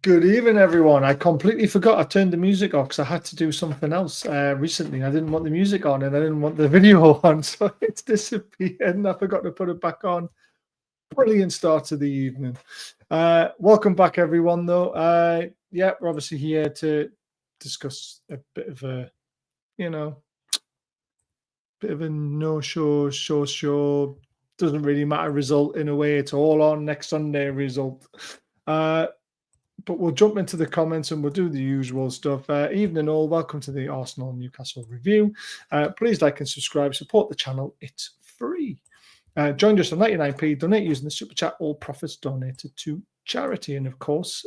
Good evening, everyone. I completely forgot I turned the music off because I had to do something else recently. I didn't want the music on and I didn't want the video on, so it's disappeared and I forgot to put it back on. Brilliant start to the evening. Welcome back, everyone, though. Yeah, we're obviously here to discuss a bit of a, no-show, show. Doesn't really matter result in a way. It's all on next Sunday result. But we'll jump into the comments and we'll do the usual stuff. Evening all, welcome to the Arsenal Newcastle review. Please like and subscribe, support the channel, it's free. Join us on 99p, donate using the super chat, all profits donated to charity. And of course,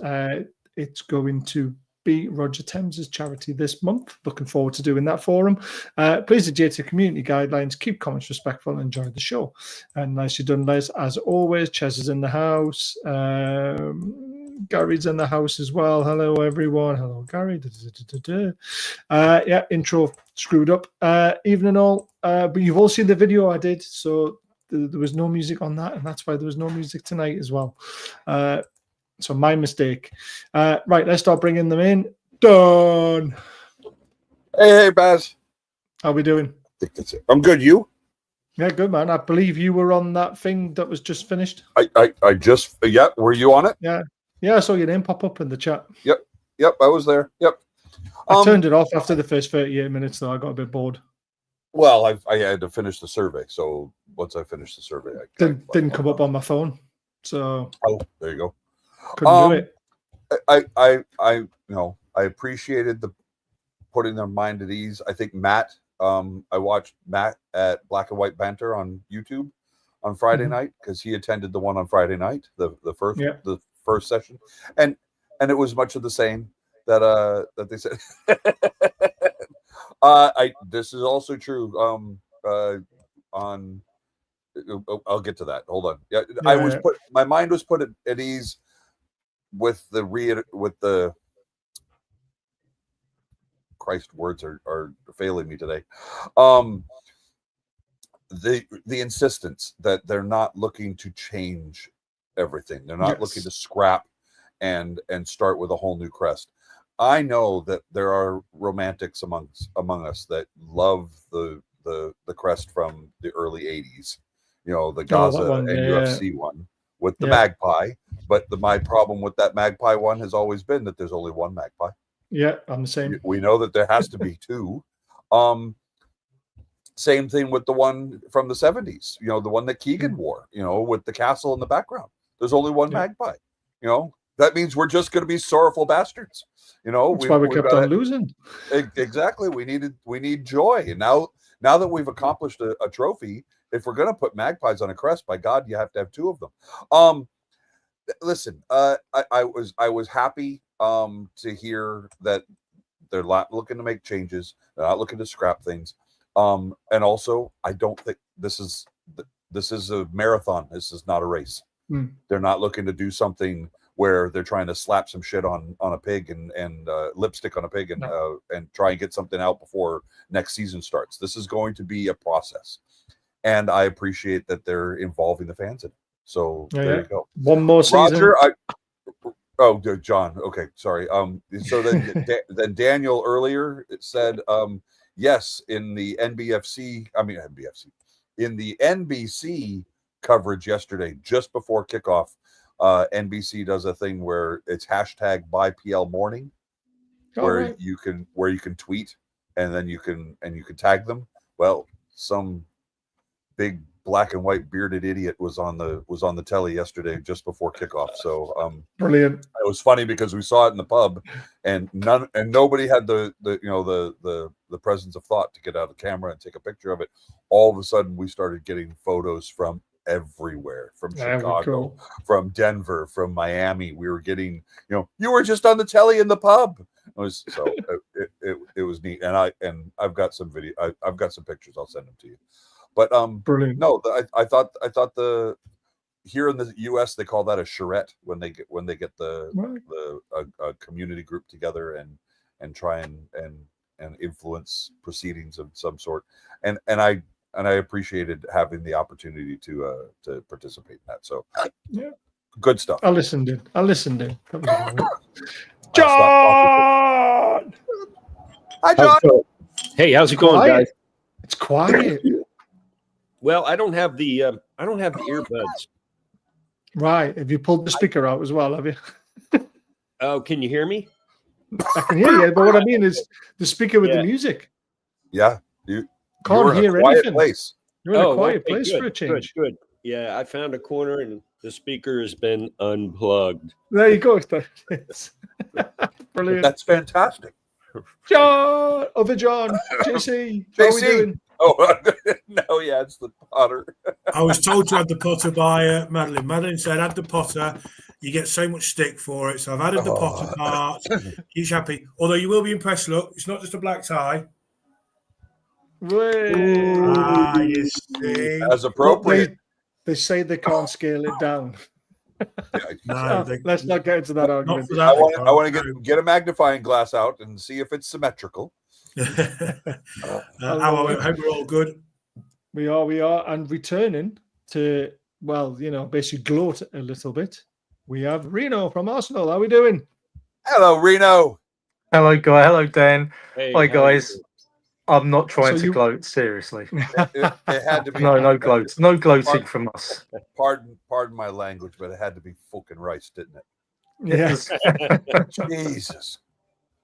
it's going to be Roger Thames's charity this month. Looking forward to doing that for him. Please adhere to community guidelines, keep comments respectful, and enjoy the show. And nicely done, Les. As always, Ches is in the house. Gary's in the house as well. Hello, everyone. Hello, Gary. Yeah, intro screwed up. Evening all. But you've all seen the video I did, so there was no music on that, and that's why there was no music tonight as well. So my mistake. Right, let's start bringing them in. Done. Hey, Baz. How we doing? I think that's it. I'm good. You? Yeah, good, man. I believe you were on that thing that was just finished. I just, yeah. Were you on it? Yeah, I saw your name pop up in the chat. Yep, I was there. Yep. I turned it off after the first 38 minutes, though. I got a bit bored. Well, I had to finish the survey, so once I finished the survey, I didn't come up on my phone. So there you go. Couldn't do it. I appreciated the putting their mind at ease. I think Matt. I watched Matt at Black and White Banter on YouTube on Friday night because he attended the one on Friday night, the first session, and it was much of the same that they said. This is also true. I'll get to that. Hold on. Yeah, my mind was put at ease with the Christ, words are failing me today. The insistence that they're not looking to change everything. They're not looking to scrap and start with a whole new crest. I know that there are romantics among us that love the crest from the early 80s. The Gaza and UFC one with the magpie. But my problem with that magpie one has always been that there's only one magpie. Yeah, I'm the same. We know that there has to be two. Same thing with the one from the 70s, the one that Keegan wore, with the castle in the background. There's only one magpie. That means we're just going to be sorrowful bastards. That's why we kept on losing. Exactly. We need joy. And now that we've accomplished a trophy, if we're going to put magpies on a crest, by God, you have to have two of them. Listen, I was happy to hear that they're not looking to make changes. They're not looking to scrap things. And also, I don't think this is a marathon. This is not a race. They're not looking to do something where they're trying to slap some shit on a pig and lipstick on a pig and try and get something out before next season starts. This is going to be a process, and I appreciate that they're involving the fans in it. So there you go. One more season. Roger, John. Okay, sorry. So then Daniel earlier said, yes, in the NBC coverage yesterday, just before kickoff, NBC does a thing where it's hashtag #BuyPLMorning, where you can tweet and then you can tag them. Well, some big black and white bearded idiot was on the telly yesterday just before kickoff. So brilliant. It was funny because we saw it in the pub and nobody had the presence of thought to get out of the camera and take a picture of it. All of a sudden we started getting photos from everywhere, from Chicago, from Denver, from Miami. We were getting, you were just on the telly in the pub. It was neat. And I've got some video. I've got some pictures. I'll send them to you. But brilliant. No, I thought here in the U.S. they call that a charrette when they get a community group together and try and influence proceedings of some sort. And I appreciated having the opportunity to participate in that. So yeah, Good stuff. I listened in. That was all right. I'll stop John! Hi, John. Hey, how's it going, Quiet. guys? It's quiet. Well, I don't have the earbuds. Right. Have you pulled the speaker out as well, have you? Oh, can you hear me? I can hear you, but what I mean is the speaker with the Yeah. music. Yeah, you Can't you're in hear a quiet anything. place. You're in a quiet okay, place good, for a change. Good. Yeah, I found a corner and the speaker has been unplugged. There you go. Brilliant. That's fantastic. John, other John, JC, how are we JC. doing? Oh no, yeah, it's the Potter. I was told to add the Potter by Madeline. Madeline said, add the Potter. You get so much stick for it. So I've added the Potter part. He's happy. Although you will be impressed, look, it's not just a black tie. You see. As appropriate. They say they can't scale it down. No, Let's not get into that not argument. for that. I want to get a magnifying glass out and see if it's symmetrical. I hope we're all good. We are, and returning to, well, basically gloat a little bit. We have Reno from Arsenal. How are we doing? Hello, Reno. Hello, Guy. Hello, Dan. Hey, Hi, how are you guys. doing? I'm not trying So to you- gloat, seriously. It had to be. No gloats. No gloating from us. Pardon my language, but it had to be fucking rice, didn't it? Yes. Jesus,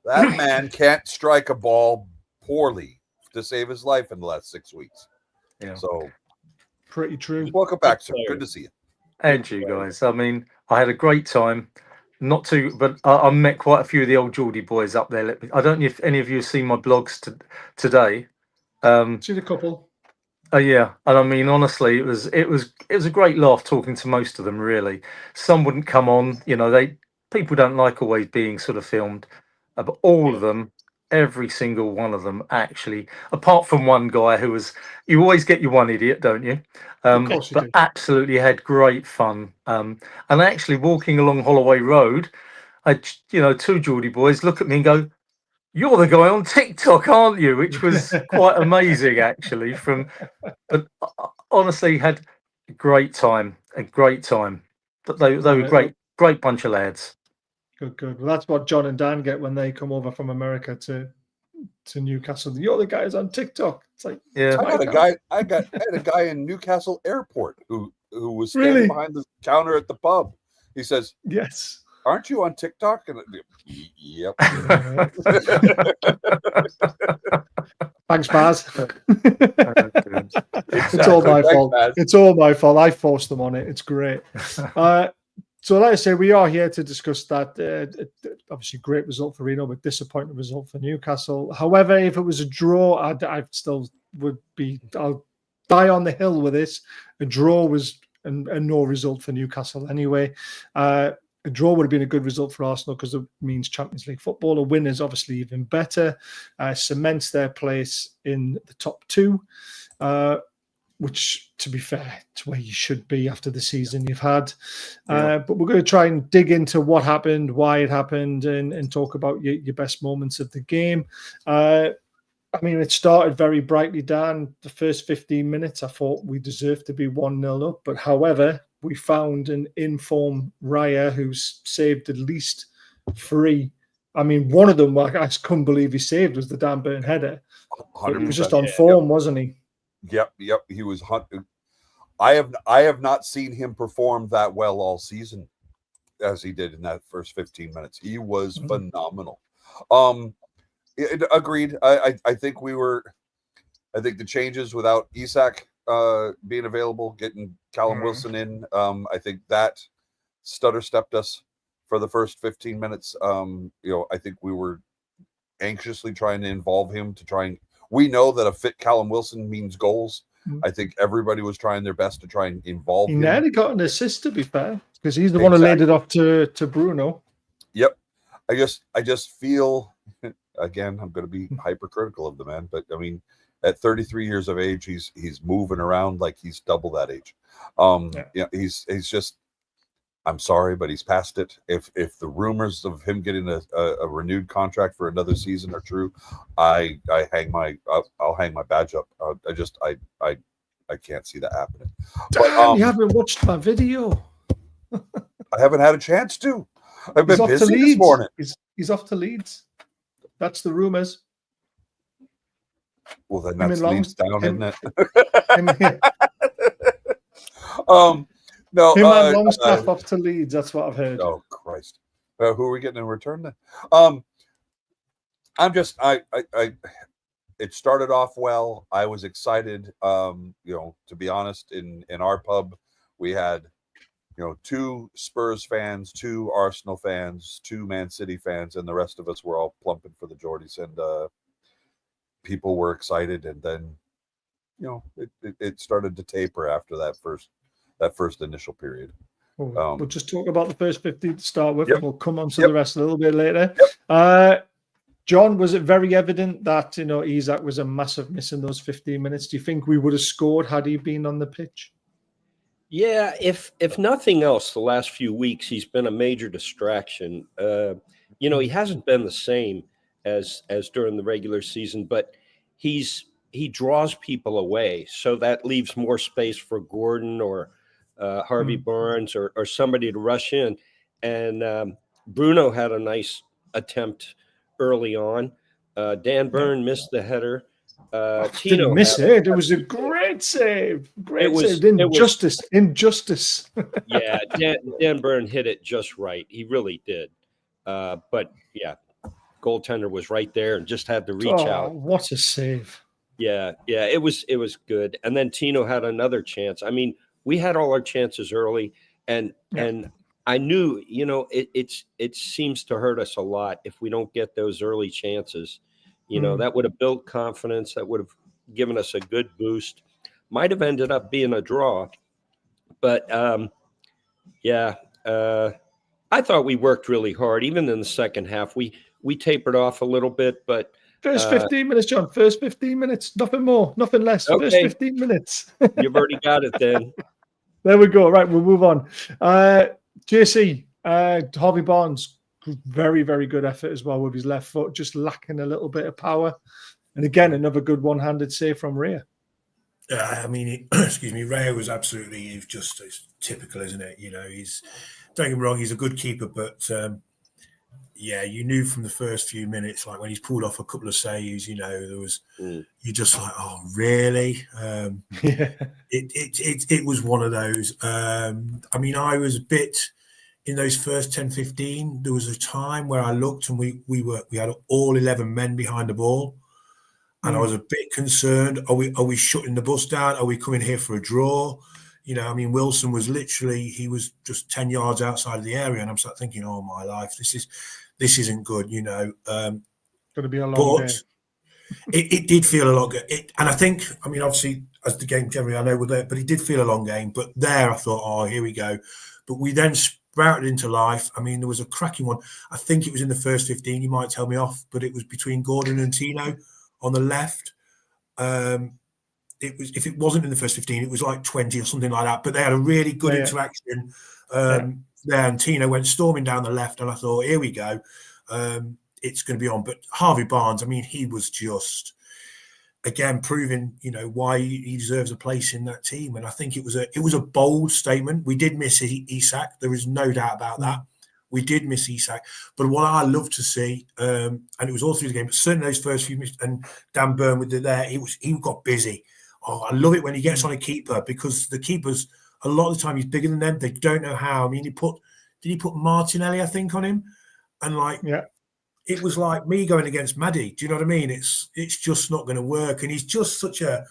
that man can't strike a ball poorly to save his life in the last 6 weeks. Yeah. So, Pretty true. welcome back, sir. Good to see you. And you guys. I mean, I had a great time. But I met quite a few of the old Geordie boys up there. I don't know if any of you have seen my blogs today. Seen a couple. Yeah, and I mean, honestly, it was a great laugh talking to most of them. Really, some wouldn't come on. People don't like always being sort of filmed, but all of them, every single one of them, actually, apart from one guy who was, you always get your one idiot, don't you? Of course you but do. absolutely had great fun. And actually, walking along Holloway Road, two Geordie boys look at me and go, "You're the guy on TikTok, aren't you?" Which was quite amazing, actually. But honestly, had a great time. But they were great bunch of lads. Good. Well, that's what John and Dan get when they come over from America to Newcastle. You're the guys on TikTok. It's like, Yeah, I had a guy in Newcastle Airport who was standing Really? behind the counter at the pub. He says, yes. "Aren't you on TikTok?" And yep. Thanks, Baz. It's all my Thanks, fault. Baz. It's all my fault. I forced them on it. It's great. So, like I say, we are here to discuss that. Obviously, great result for Reno, but disappointing result for Newcastle. However, if it was a draw, I still would be. I'll die on the hill with this. A draw was a no result for Newcastle anyway. A draw would have been a good result for Arsenal because it means Champions League football. A win is obviously even better. Cements their place in the top two. Which, to be fair, it's where you should be after the season you've had. But we're going to try and dig into what happened, why it happened, and talk about your best moments of the game. I mean, it started very brightly, Dan. The first 15 minutes, I thought we deserved to be 1-0 up. But however, we found an in-form Raya who's saved at least 3. I mean, one of them, I just couldn't believe he saved, was the Dan Burn header. He was just on form, wasn't he? Yep. He was. I have not seen him perform that well all season as he did in that first 15 minutes. He was phenomenal. Agreed. I think the changes without Isak being available, getting Callum Wilson in, I think that stutter stepped us for the first 15 minutes. I think we were anxiously trying to involve him to try and. We know that a fit Callum Wilson means goals. I think everybody was trying their best to try and involve him. He nearly got an assist, to be fair, because he's the one who laid it off to Bruno. Yep. I just feel, again, I'm going to be hypercritical of the man, but I mean, at 33 years of age, he's moving around like he's double that age. He's just. I'm sorry, but he's past it. If the rumors of him getting a renewed contract for another season are true, I'll hang my badge up. I can't see that happening. But, you haven't watched my video. I haven't had a chance to. I've He's been off to busy this Leeds. morning. He's off to Leeds. That's the rumours. Well, then Him that's and Long- Leeds down, him- isn't it? No. Him and Longstaff off to Leeds. That's what I've heard. Oh Christ! Who are we getting in return then? I'm just it started off well. I was excited. You know, to be honest, in our pub, we had, you know, 2 Spurs fans, 2 Arsenal fans, 2 Man City fans, and the rest of us were all plumping for the Geordies, and people were excited. And then, you know, it started to taper after that first initial period. We'll just talk about the first 50 to start with, Yep. and we'll come on to Yep. the rest a little bit later. Yep. John, was it very evident that, you know, Isak was a massive miss in those 15 minutes? Do you think we would have scored had he been on the pitch? Yeah, if nothing else, the last few weeks he's been a major distraction. You know, he hasn't been the same as during the regular season, but he draws people away, so that leaves more space for Gordon or Harvey Barnes or somebody to rush in. And Bruno had a nice attempt early on. Dan Burn missed the header. Tino Didn't miss it. It was a great save. Great save. Injustice. Yeah, Dan Burn hit it just right. He really did. But yeah, goaltender was right there and just had to reach out. What a save. Yeah, it was good. And then Tino had another chance. I mean, we had all our chances early, and I knew, you know, it seems to hurt us a lot if we don't get those early chances. You know, that would have built confidence. That would have given us a good boost. Might have ended up being a draw. But, I thought we worked really hard. Even in the second half, we tapered off a little bit. But First 15 minutes, John. First 15 minutes. Nothing more, nothing less. Okay. First 15 minutes. You've already got it then. There we go. Right, we'll move on. JC, Harvey Barnes, very, very good effort as well with his left foot, just lacking a little bit of power. And again, another good one-handed save from Rhea. Yeah, I mean, excuse me, Rhea was absolutely, it's typical, isn't it? You know, don't get me wrong, he's a good keeper, but yeah, you knew from the first few minutes, like when he's pulled off a couple of saves, you know, there was, you're just like, oh, really? It was one of those. I mean, I was a bit in those first 10, 15. There was a time where I looked and we had all 11 men behind the ball, and I was a bit concerned. Are we shutting the bus down? Are we coming here for a draw? You know, I mean, Wilson was literally, he was just 10 yards outside of the area, and I'm sort of thinking, oh my life, this isn't good, you know. Going to be a long game. It did feel a long game. And I think, I mean, obviously, as the game generally, I know we're there, but it did feel a long game. But there, I thought, oh, here we go. But we then sprouted into life. I mean, there was a cracking one. I think it was in the first 15. You might tell me off, but it was between Gordon and Tino on the left. It was, if it wasn't in the first 15, it was like 20 or something like that. But they had a really good interaction there, and Tino went storming down the left, and I thought, here we go. It's going to be on. But Harvey Barnes, I mean, he was just, again, proving, you know, why he deserves a place in that team. And I think it was a bold statement. We did miss Isak. There is no doubt about that. We did miss Isak. But what I love to see, and it was all through the game, but certainly those first few minutes, and Dan Burn with it there, he got busy. Oh, I love it when he gets on a keeper, because the keepers, a lot of the time, he's bigger than them. They don't know how. I mean, did he put Martinelli, I think, on him? And it was like me going against Maddie. Do you know what I mean? It's just not going to work. And he's just such a,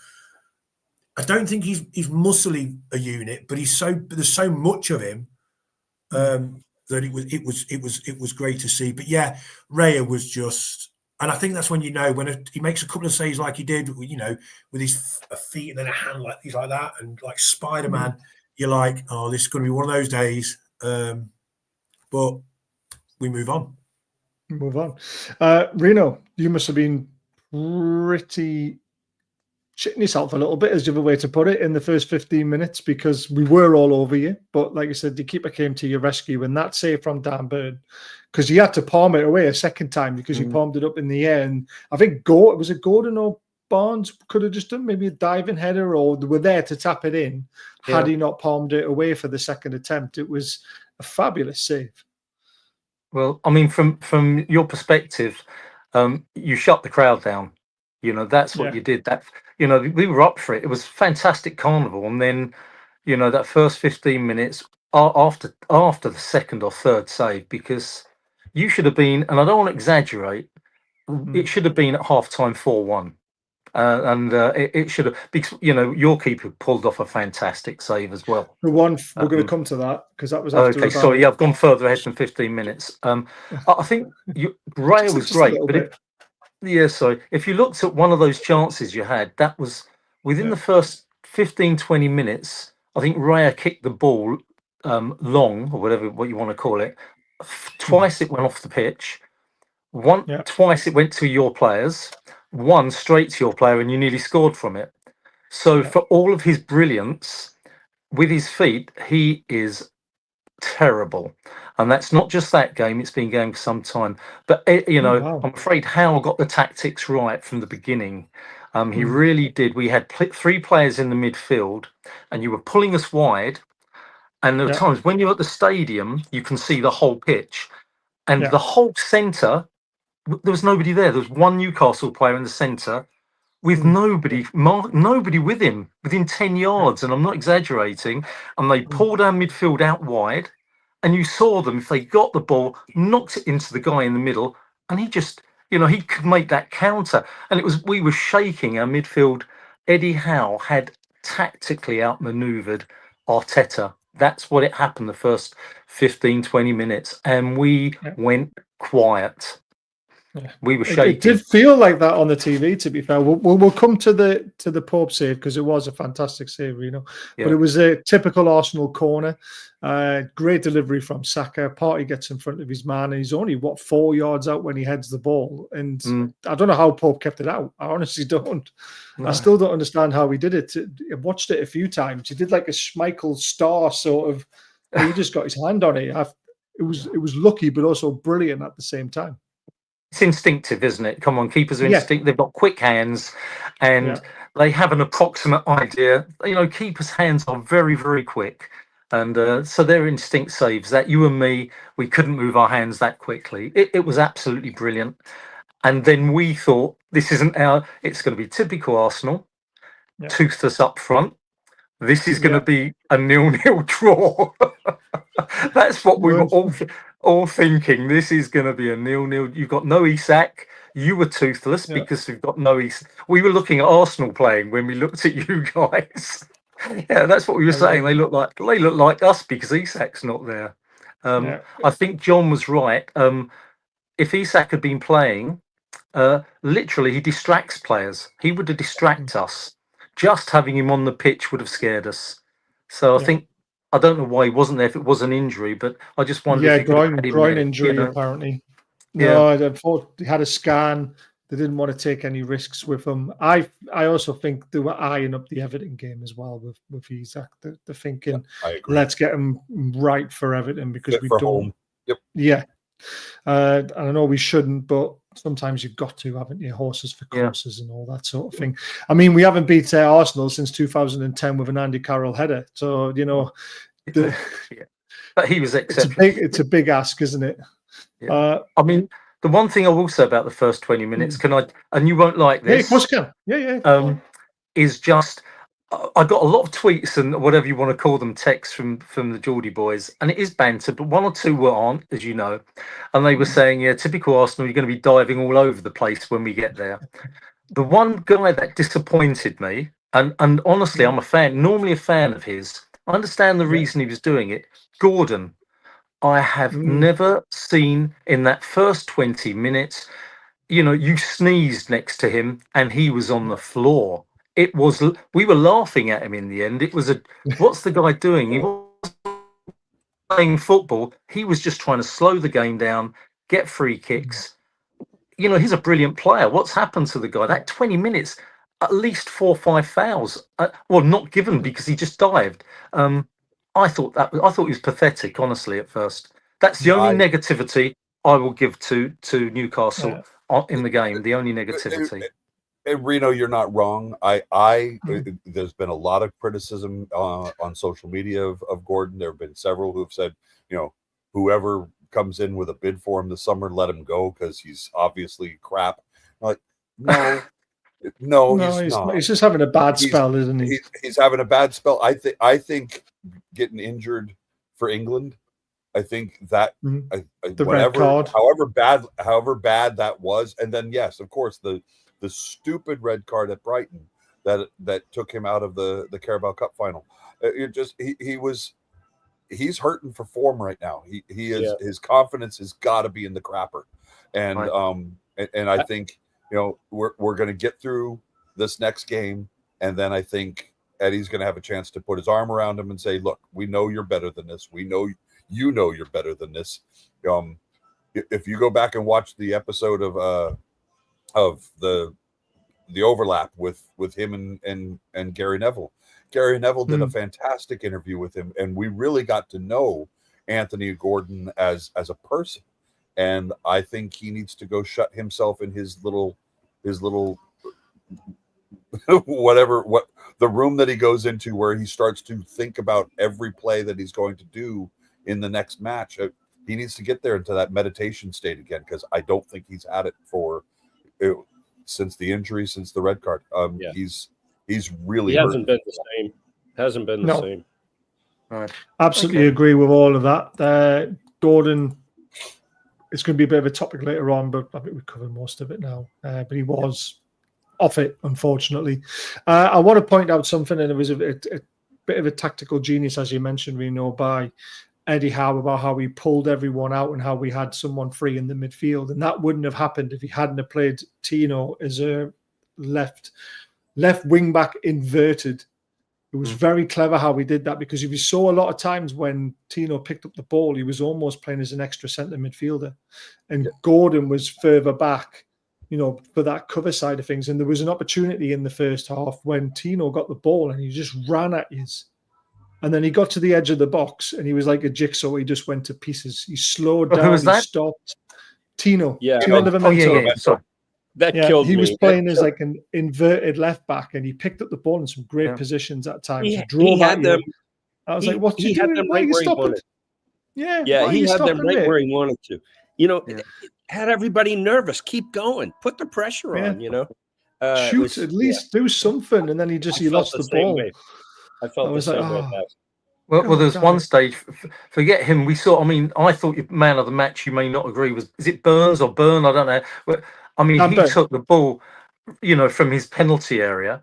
I don't think he's muscly a unit, but there's so much of him that it was great to see. But yeah, Rhea was just, and I think that's when, you know, when he makes a couple of saves like he did, you know, with his feet and then a hand like he's like that, and like Spider-Man, you're like, oh, this is going to be one of those days. But we move on. Move on. Reno, you must have been pretty shitting yourself a little bit, is the other way to put it, in the first 15 minutes, because we were all over you. But like you said, the keeper came to your rescue, and that save from Dan Burn, because he had to palm it away a second time because he palmed it up in the air. And I think was it Gordon or Barnes could have just done maybe a diving header, or they were there to tap it in had he not palmed it away for the second attempt. It was a fabulous save. Well, I mean, from your perspective, you shut the crowd down. You know, that's what Yeah. you did. That, you know, we were up for it. It was fantastic carnival, and then, you know, that first 15 minutes after the second or third save, because you should have been, and I don't want to exaggerate, it should have been at halftime 4-1. It should have, because, you know, your keeper pulled off a fantastic save as well. The one we're going to come to that, because that was after. Okay, sorry, yeah, I've gone further ahead than 15 minutes. I think Raya was just a great, little but bit. yeah, sorry. If you looked at one of those chances you had, that was within Yeah. the first 15, 20 minutes. I think Raya kicked the ball long, or what you want to call it. Twice it went off the pitch. Yeah. Twice it went to your players. One straight to your player, and you nearly scored from it. So for all of his brilliance with his feet, he is terrible. And that's not just that game, it's been going for some time. But you know, wow. I'm afraid Hal got the tactics right from the beginning. He really did. We had 3 players in the midfield, and you were pulling us wide, and there were times when you're at the stadium you can see the whole pitch, and the whole centre, there was nobody there. There was one Newcastle player in the centre with nobody with him within 10 yards, and I'm not exaggerating. And they pulled our midfield out wide, and you saw them, if they got the ball, knocked it into the guy in the middle, and he just, you know, he could make that counter. And we were shaking our midfield. Eddie Howe had tactically outmaneuvered Arteta. That's what it happened the first 15, 20 minutes, and we went quiet. Yeah. We were shaking. It did feel like that on the TV, to be fair. We'll come to the Pope save, because it was a fantastic save, you know. Yeah. But it was a typical Arsenal corner. Great delivery from Saka. Partey gets in front of his man, and he's only 4 yards out when he heads the ball. And I don't know how Pope kept it out. I honestly don't. No. I still don't understand how he did it. I watched it a few times. He did like a Schmeichel star sort of. He just got his hand on it. It was lucky, but also brilliant at the same time. It's instinctive, isn't it? Come on, keepers are instinctive. They've got quick hands, and they have an approximate idea. You know, keepers' hands are very, very quick, and so they're instinct saves. That you and me, we couldn't move our hands that quickly. It was absolutely brilliant. And then we thought, this isn't it's going to be typical Arsenal, toothless up front. This is going to be a 0-0 draw. That's what we were all thinking. This is going to be a 0-0. You've got no Isak. You were toothless because you've got no Isak. We were looking at Arsenal playing when we looked at you guys. Yeah, that's what we were saying. They look like us because Isak's not there. I think John was right. If Isak had been playing, literally he distracts players. He would have distracted us. Just having him on the pitch would have scared us. So I think, I don't know why he wasn't there if it was an injury, but I just wonder if groin injury, apparently. No, I thought he had a scan. They didn't want to take any risks with him. I also think they were eyeing up the Everton game as well with Isak. They're thinking, let's get him right for Everton, because we don't. Home. Yep. Yeah. I know we shouldn't, but sometimes you've got to, haven't you? Horses for courses and all that sort of thing. I mean, we haven't beat Arsenal since 2010 with an Andy Carroll header. So, you know, but he was exceptional. It's a big ask, isn't it? Yeah. I mean, the one thing I will say about the first 20 minutes, and you won't like this. Yeah, of course can. Is just, I got a lot of tweets and whatever you want to call them, texts from the Geordie boys, and it is banter, but one or two aren't, as you know, and they were saying, typical Arsenal, you're going to be diving all over the place when we get there. The one guy that disappointed me, and honestly, I'm normally a fan of his. I understand the reason he was doing it. Gordon, I have never seen in that first 20 minutes, you know, you sneezed next to him and he was on the floor. We were laughing at him in the end. It was what's the guy doing? He wasn't playing football. He was just trying to slow the game down, get free kicks. You know, he's a brilliant player. What's happened to the guy? That 20 minutes, at least 4 or 5 fouls. Well, not given because he just dived. I thought he was pathetic, honestly, at first. That's the only negativity I will give to Newcastle in the game. The only negativity. Reno, you're not wrong. There's been a lot of criticism on social media of Gordon. There have been several who have said, you know, whoever comes in with a bid for him this summer, let him go because he's obviously crap. Like, no, no, he's not. He's just having a bad spell, isn't he? He's having a bad spell. I think getting injured for England, I think that the red card, however bad that was, and then yes, of course the stupid red card at Brighton that took him out of the Carabao Cup final. He's hurting for form right now. He is his confidence has got to be in the crapper, and I think we're going to get through this next game, and then I think Eddie's going to have a chance to put his arm around him and say, "Look, we know you're better than this. We know you're better than this." If you go back and watch the episode of the overlap with him and Gary Neville. Gary Neville did a fantastic interview with him, and we really got to know Anthony Gordon as a person. And I think he needs to go shut himself in his little what the room that he goes into where he starts to think about every play that he's going to do in the next match. He needs to get there into that meditation state again, because I don't think he's had it since the injury, since the red card. He's really hasn't been the same. Hasn't been the same. Right. Absolutely agree with all of that. Gordon, it's going to be a bit of a topic later on, but I think we've covered most of it now. But he was off it, unfortunately. I want to point out something, and it was a bit of a tactical genius, as you mentioned, Reno, by Eddie Howe, about how he pulled everyone out and how we had someone free in the midfield. And that wouldn't have happened if he hadn't have played Tino as a left wing back inverted. It was very clever how he did that, because if you saw a lot of times when Tino picked up the ball, he was almost playing as an extra centre midfielder, and Gordon was further back, for that cover side of things. And there was an opportunity in the first half when Tino got the ball and he just ran at his, and then he got to the edge of the box and he was like a jigsaw. He just went to pieces. He slowed down. Who was that? He stopped. Tino. Yeah. Tino Livramento. Sorry. That killed me. He was playing as like an inverted left back, and he picked up the ball in some great positions at times. He had them. I was like, "What's he doing? Why are you stopping?" Yeah, he had them right where he wanted to. It had everybody nervous. Keep going. Put the pressure on. Shoot, at least do something. And then he lost the ball. Way. I felt the same way. Well, there's one stage. Forget him. I thought your man of the match, you may not agree, is it Burns or Byrne? I don't know. But he took the ball, from his penalty area,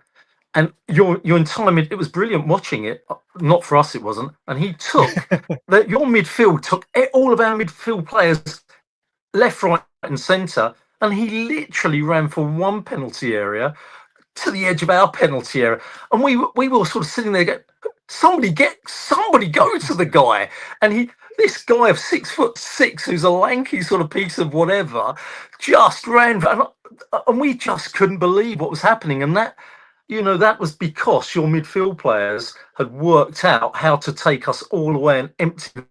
and your entire it was brilliant watching it. Not for us, it wasn't. And he took your midfield took all of our midfield players, left, right, and centre, and he literally ran from one penalty area to the edge of our penalty area, and we were sort of sitting there going, somebody go to the guy. And this guy of 6'6", who's a lanky sort of piece of whatever, just ran, and we just couldn't believe what was happening. And that was because your midfield players had worked out how to take us all away and empty the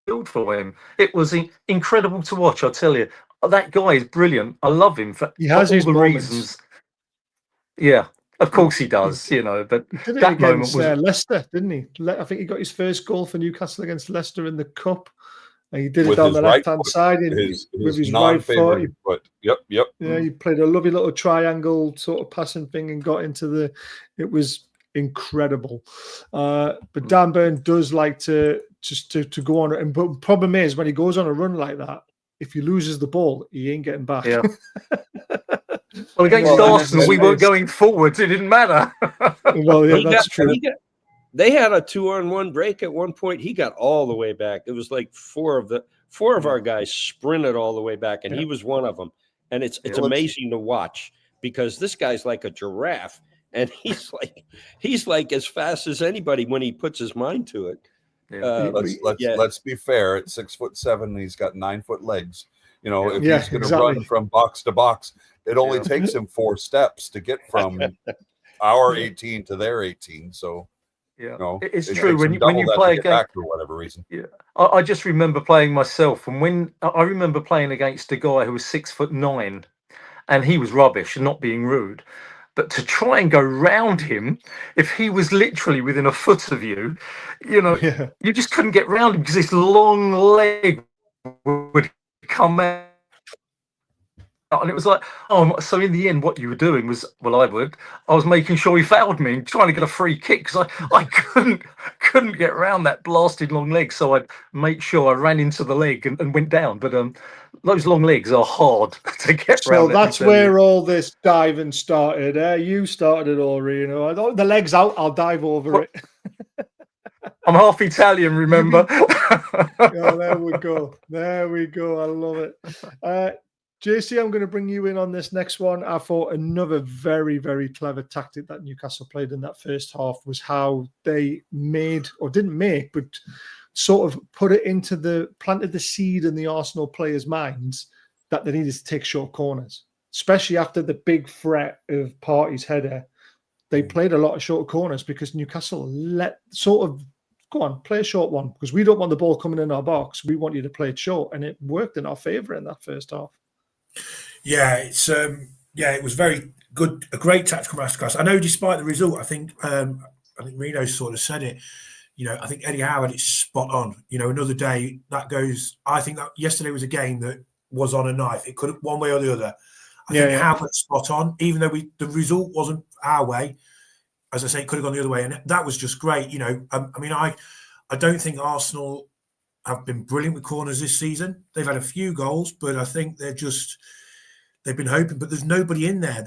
field for him. It was incredible to watch, I tell you. That guy is brilliant. I love him for all the reasons. Yeah. Of course he does, but he did it that against moment was Leicester, didn't he? I think he got his first goal for Newcastle against Leicester in the cup. And he did it with on his the left-hand side with his right foot. Yep. Yeah, he played a lovely little triangle sort of passing thing and got into it was incredible. But Dan Burn does like to go on. But the problem is, when he goes on a run like that, if he loses the ball, he ain't getting back. Yeah. Well, against Arsenal, we weren't going forward. It didn't matter. Well, yeah, that's true. They had a 2-on-1 break at one point. He got all the way back. It was like four of our guys sprinted all the way back, and he was one of them. And it's amazing to watch, because this guy's like a giraffe, and he's like as fast as anybody when he puts his mind to it. Let's be fair. At 6'7", he's got 9-foot legs. If he's going to run from box to box, it only takes him 4 steps to get from our 18 to their 18. So, it's true. When you play against, for whatever reason. Yeah, I just remember playing myself, and when I remember playing against a guy who was 6'9", and he was rubbish, and not being rude. but to try and go round him, if he was literally within a foot of you, you know, Yeah. you just couldn't get round him because his long leg would come out. And it was like, oh, so in the end, what you were doing was, well, I was making sure he fouled me and trying to get a free kick because I couldn't get around that blasted long leg. So I'd make sure I ran into the leg and went down. But those long legs are hard to get So round. that's where all this diving started. You started it all, Reno. The leg's out, I'll dive over it. I'm half Italian, remember? Oh, there we go. There we go. I love it. JC, I'm going to bring you in on this next one. I thought another very, very clever tactic that Newcastle played in that first half was how they made, or didn't make, but sort of planted the seed in the Arsenal players' minds that they needed to take short corners, especially after the big threat of Partey's header. They played a lot of short corners because Newcastle go on, play a short one because we don't want the ball coming in our box. We want you to play it short, and it worked in our favour in that first half. Yeah, it was very good, a great tactical masterclass. I know, despite the result, I think Reno sort of said it. You know, I think Eddie Howe had it spot on. You know, another day that goes. I think that yesterday was a game that was on a knife. It could have one way or the other. I think Howe got spot on, even though the result wasn't our way. As I say, it could have gone the other way, and that was just great. You know, I mean, I don't think Arsenal have been brilliant with corners this season. They've had a few goals, but I think they've been hoping. But there's nobody in there.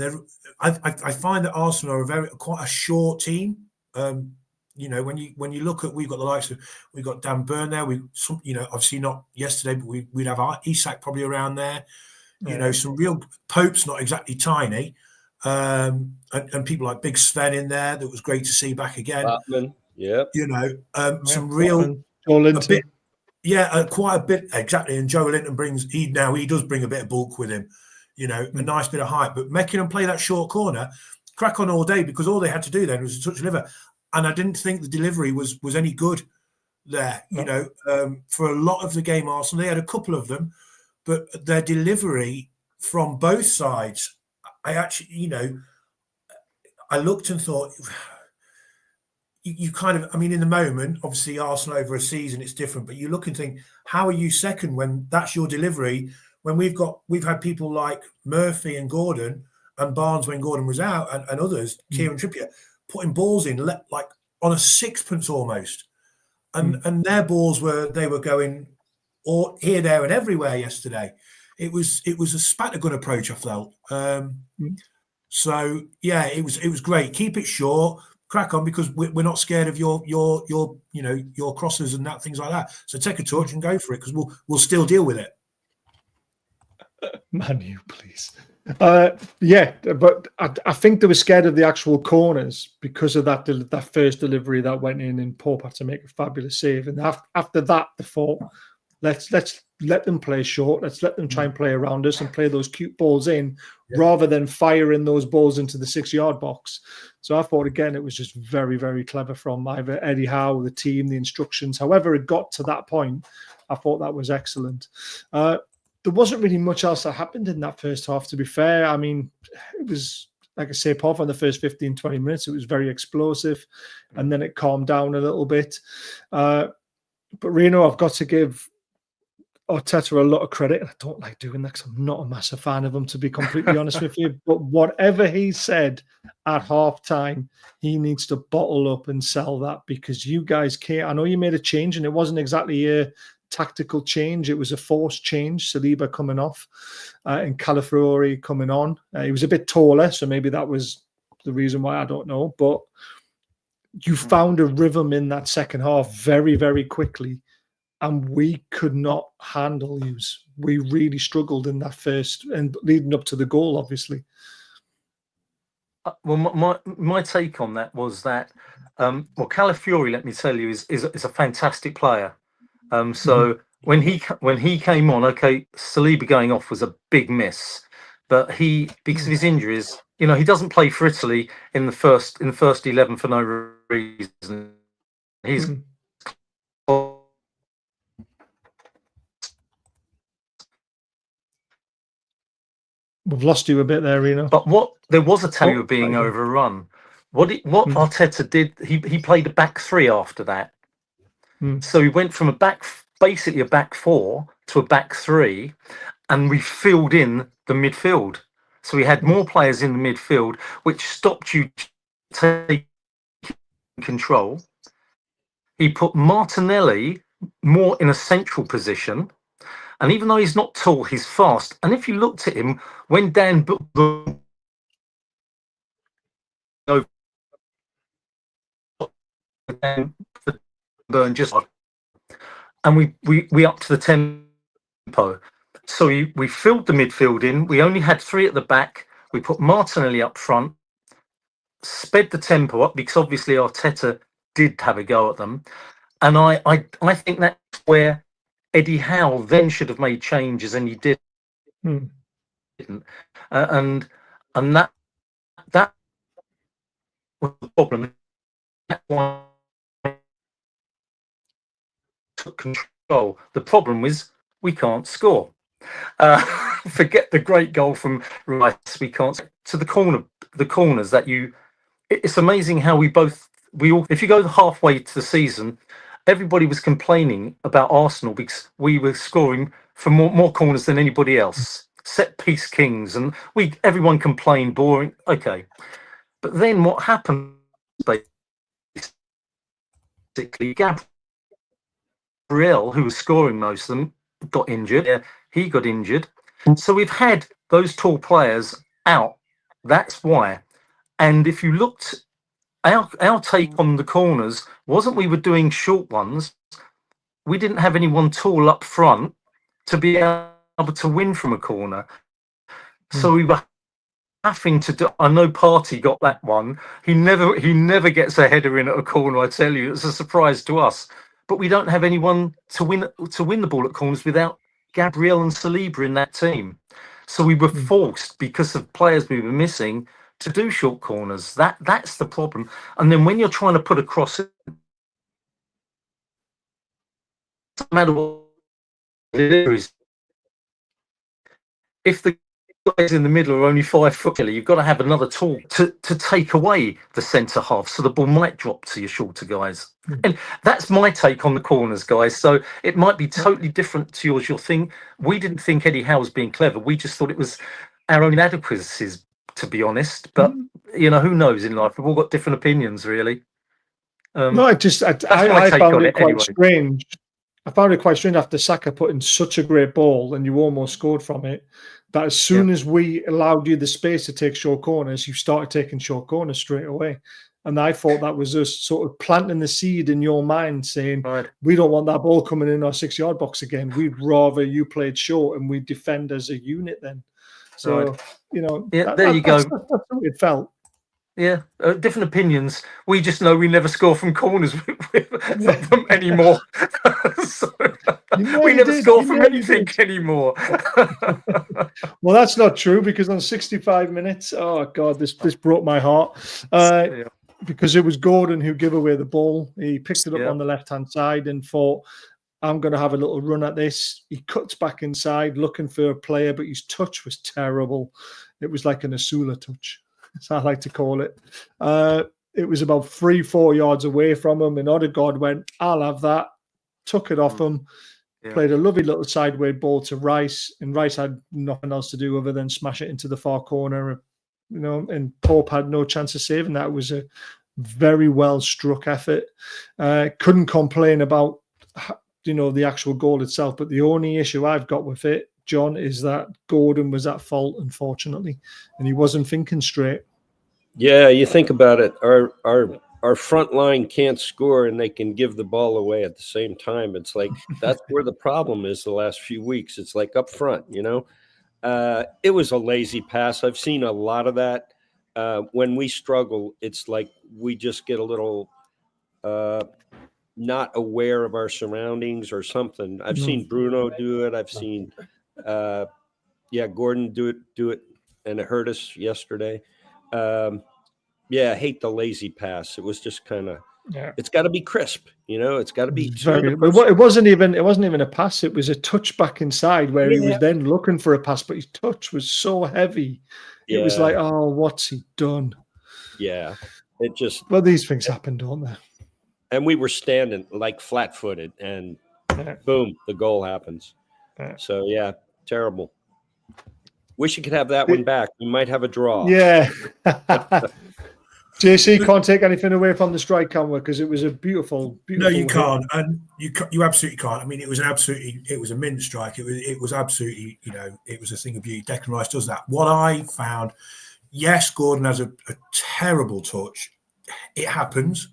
I find that Arsenal are quite a short team. You know, when you look at, we've got the likes of, we've got Dan Burn there. You know, obviously not yesterday, but we'd have Isak probably around there. You know, some real Pope's not exactly tiny. And people like Big Sven in there, that was great to see back again. Batman, yeah. You know, some real Joe quite a bit, exactly. And Joe Linton he does bring a bit of bulk with him, you know, a nice bit of height. But making them play that short corner, crack on all day, because all they had to do then was touch deliver. And I didn't think the delivery was any good there. You know, for a lot of the game, Arsenal, they had a couple of them, but their delivery from both sides, I actually, you know, I looked and thought, you kind of, I mean, in the moment, obviously Arsenal over a season, it's different, but you look and think, how are you second when that's your delivery? When we've had people like Murphy and Gordon and Barnes when Gordon was out, and others, Kieran Trippier, putting balls in like on a sixpence almost. And their balls they were going all here, there, and everywhere yesterday. It was a spattergun approach, I felt. So yeah, it was great. Keep it short, crack on, because we're not scared of your you know, your crosses and things like that. So take a touch and go for it, because we'll still deal with it. Manu, please. Yeah, but I think they were scared of the actual corners because of that first delivery that went in, and Pope had to make a fabulous save. And after that, they thought, let's let them play short. Let's let them try and play around us and play those cute balls in, rather than firing those balls into the 6-yard box. So I thought, again, it was just very, very clever from either Eddie Howe, the team, the instructions, however it got to that point. I thought that was excellent. There wasn't really much else that happened in that first half, to be fair. I mean, it was, like I say, apart from the first 15, 20 minutes, it was very explosive, and then it calmed down a little bit. But Reno, I've got to give Arteta a lot of credit. I don't like doing that because I'm not a massive fan of him, to be completely honest with you. But whatever he said at halftime, he needs to bottle up and sell that, because you guys can't. I know you made a change, and it wasn't exactly a tactical change. It was a forced change. Saliba coming off and Calafiori coming on. He was a bit taller, so maybe that was the reason why. I don't know. But you found a rhythm in that second half very, very quickly, and we could not handle yous. We really struggled in that first, and leading up to the goal, obviously. Well, my take on that was that, Calafiori, let me tell you, is a fantastic player. So when he came on, okay, Saliba going off was a big miss, but because of his injuries, you know, he doesn't play for Italy in the first 11 for no reason. He's We've lost you a bit there, Reno. But what there was a tale Oh, of being right. overrun. What Hmm. Arteta did, he played a back three after that. Hmm. So he went from basically a back four to a back three, and we filled in the midfield. So we had more players in the midfield, which stopped you taking control. He put Martinelli more in a central position. And even though he's not tall, he's fast. And if you looked at him, when Dan Burn just and we upped the tempo. So we filled the midfield in. We only had three at the back. We put Martinelli up front, sped the tempo up because obviously Arteta did have a go at them. And I think that's where Eddie Howe then should have made changes, and he didn't. Hmm. And that was the problem. That's why I took control. The problem was we can't score. Forget the great goal from Rice. We can't to the corners that you. It's amazing how we all. If you go halfway to the season, everybody was complaining about Arsenal because we were scoring for more corners than anybody else. Set piece kings, and everyone complained boring. Okay, but then what happened? Basically, Gabriel, who was scoring most of them, got injured. Yeah, he got injured. So we've had those tall players out. That's why. And if you looked, our take on the corners wasn't we were doing short ones. We didn't have anyone tall up front to be able to win from a corner. So we were having to do. I know Partey got that one. He never gets a header in at a corner. I tell you, it's a surprise to us. But we don't have anyone to win the ball at corners without Gabriel and Saliba in that team. So we were forced, because of players we were missing, to do short corners. That's the problem. And then when you're trying to put a cross, no matter what it is, if the guys in the middle are only 5 foot, you've got to have another tool to take away the centre half, so the ball might drop to your shorter guys. And that's my take on the corners, guys. So it might be totally different to yours. We didn't think Eddie Howe was being clever. We just thought it was our own inadequacies, to be honest. But who knows in life? We've all got different opinions, really. No, I found it quite strange. I found it quite strange after Saka put in such a great ball and you almost scored from it, that as soon as we allowed you the space to take short corners, you started taking short corners straight away. And I thought that was us sort of planting the seed in your mind, saying, we don't want that ball coming in our 6-yard box again. We'd rather you played short and we defend as a unit then. So, there you go. That's how it felt. Yeah, different opinions. We just know we never score from corners from anymore. So, we never score from anything anymore. Well, that's not true, because on 65 minutes, oh God, this broke my heart. Because it was Gordon who gave away the ball. He picked it up on the left-hand side and thought, I'm going to have a little run at this. He cuts back inside looking for a player, but his touch was terrible. It was like an Asula touch, as I like to call it. It was about 3-4 yards away from him, and Odegaard went, I'll have that, took it off him, played a lovely little sideways ball to Rice, and Rice had nothing else to do other than smash it into the far corner, and Pope had no chance of saving that. It was a very well struck effort. Couldn't complain about the actual goal itself, but the only issue I've got with it, John, is that Gordon was at fault, unfortunately, and he wasn't thinking straight. Yeah, you think about it. Our front line can't score, and they can give the ball away at the same time. It's like that's where the problem is. The last few weeks, it's like up front. It was a lazy pass. I've seen a lot of that. When we struggle, it's like we just get a little not aware of our surroundings or something. I've seen Bruno do it. I've seen, Gordon do it, and it hurt us yesterday. I hate the lazy pass. It was just kind of Yeah. It's got to be crisp, it's got to be to Very. the But person. it wasn't even a pass. It was a touch back inside where he was Yeah. then looking for a pass, but his touch was so heavy. It was Yeah. like, oh, what's he done? Yeah. It just, Well, these things happen, don't they? and we were standing like flat-footed, and Yeah. boom, the goal happens. Yeah. So yeah, terrible. Wish you could have that one back. We might have a draw. Yeah. JC can't take anything away from the strike, can we? Because it was a beautiful. No, you hit. can't, and you absolutely can't. I mean, it was a mint strike. It was absolutely, it was a thing of beauty. Declan Rice does that. What I found, yes, Gordon has a terrible touch. It happens.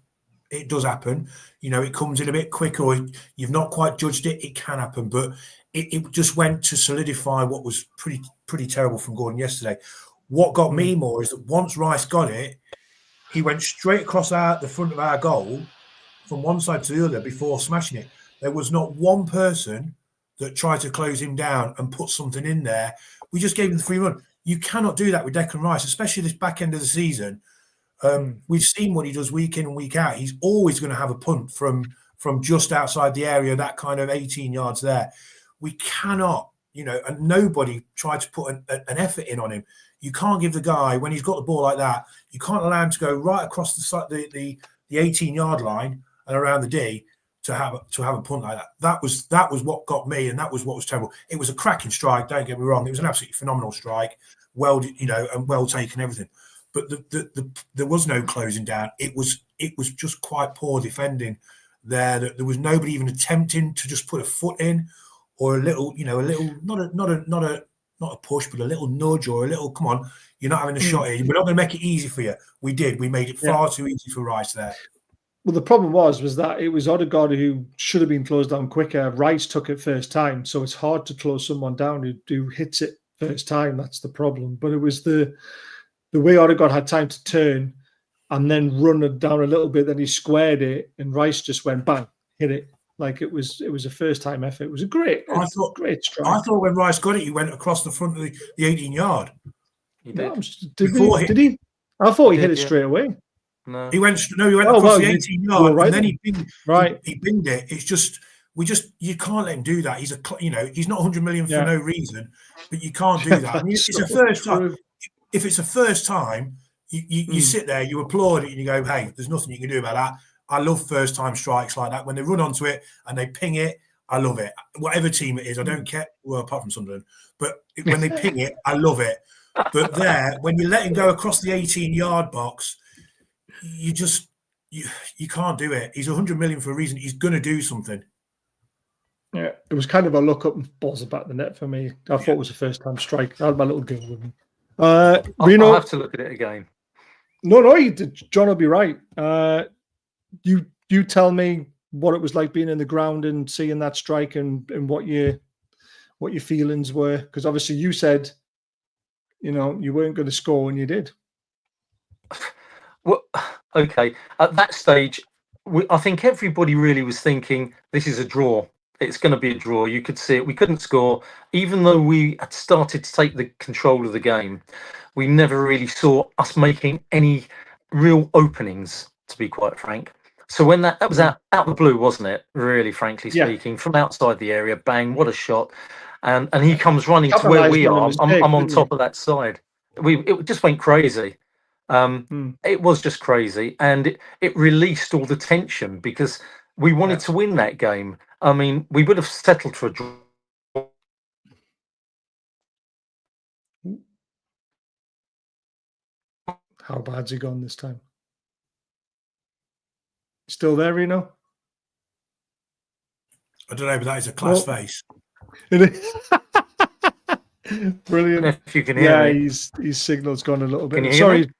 It does happen. It comes in a bit quicker, or you've not quite judged it. It can happen, but it just went to solidify what was pretty terrible from Gordon yesterday. What got me more is that once Rice got it, he went straight across the front of our goal from one side to the other before smashing it. There was not one person that tried to close him down and put something in there. We just gave him the free run. You cannot do that with Declan Rice, especially this back end of the season. We've seen what he does week in and week out. He's always going to have a punt from just outside the area, that kind of 18 yards there. We cannot, and nobody tried to put an effort in on him. You can't give the guy, when he's got the ball like that, you can't allow him to go right across the 18-yard line and around the D to have a punt like that. That was what got me, and that was what was terrible. It was a cracking strike, don't get me wrong. It was an absolutely phenomenal strike, well, and well taken, everything. But there was no closing down. It was just quite poor defending there. There was nobody even attempting to just put a foot in, or a little, not a push, but a little nudge, or a little, come on, you're not having a shot here. We're not going to make it easy for you. We did. We made it far too easy for Rice there. Well, the problem was that it was Odegaard who should have been closed down quicker. Rice took it first time, so it's hard to close someone down who hits it first time. That's the problem. But it was the way Odegaard had time to turn and then run it down a little bit, then he squared it, and Rice just went bang, hit it. Like it was a first time effort. It was a great strike. I thought when Rice got it, he went across the front of the 18-yard. He did. Did he? I thought he hit it straight away. No, he went across the 18-yard, right, and then he binged it. It's just you can't let him do that. He's he's not 100 million for no reason, but you can't do that. I mean, it's a first time. If it's a first time, you sit there, you applaud it, and you go, "Hey, there's nothing you can do about that." I love first time strikes like that when they run onto it and they ping it. I love it. Whatever team it is, I don't care. Well, apart from Sunderland, but when they ping it, I love it. But there, when you let him go across the 18-yard box, you can't do it. He's 100 million for a reason. He's going to do something. Yeah, it was kind of a look up and balls about the net for me. I thought it was a first time strike. I had my little girl with me. I'll have to look at it again. No, you did. John will be right. You tell me what it was like being in the ground and seeing that strike, and what your feelings were, because obviously you said, you weren't going to score, and you did. Well, okay. At that stage, I think everybody really was thinking this is a draw. It's going to be a draw. You could see it. We couldn't score, even though we had started to take the control of the game. We never really saw us making any real openings, to be quite frank. So when that was out the blue, wasn't it? Really, frankly speaking, from outside the area, bang! What a shot! And he comes running to where we are. I'm on top of that side. It just went crazy. It was just crazy, and it released all the tension because we wanted to win that game. I mean, we would have settled for a draw. How bad's he gone this time? Still there, Reno? I don't know, but that is a class face. Brilliant. If you can hear me. his signal's gone a little bit. Can you hear Sorry. me?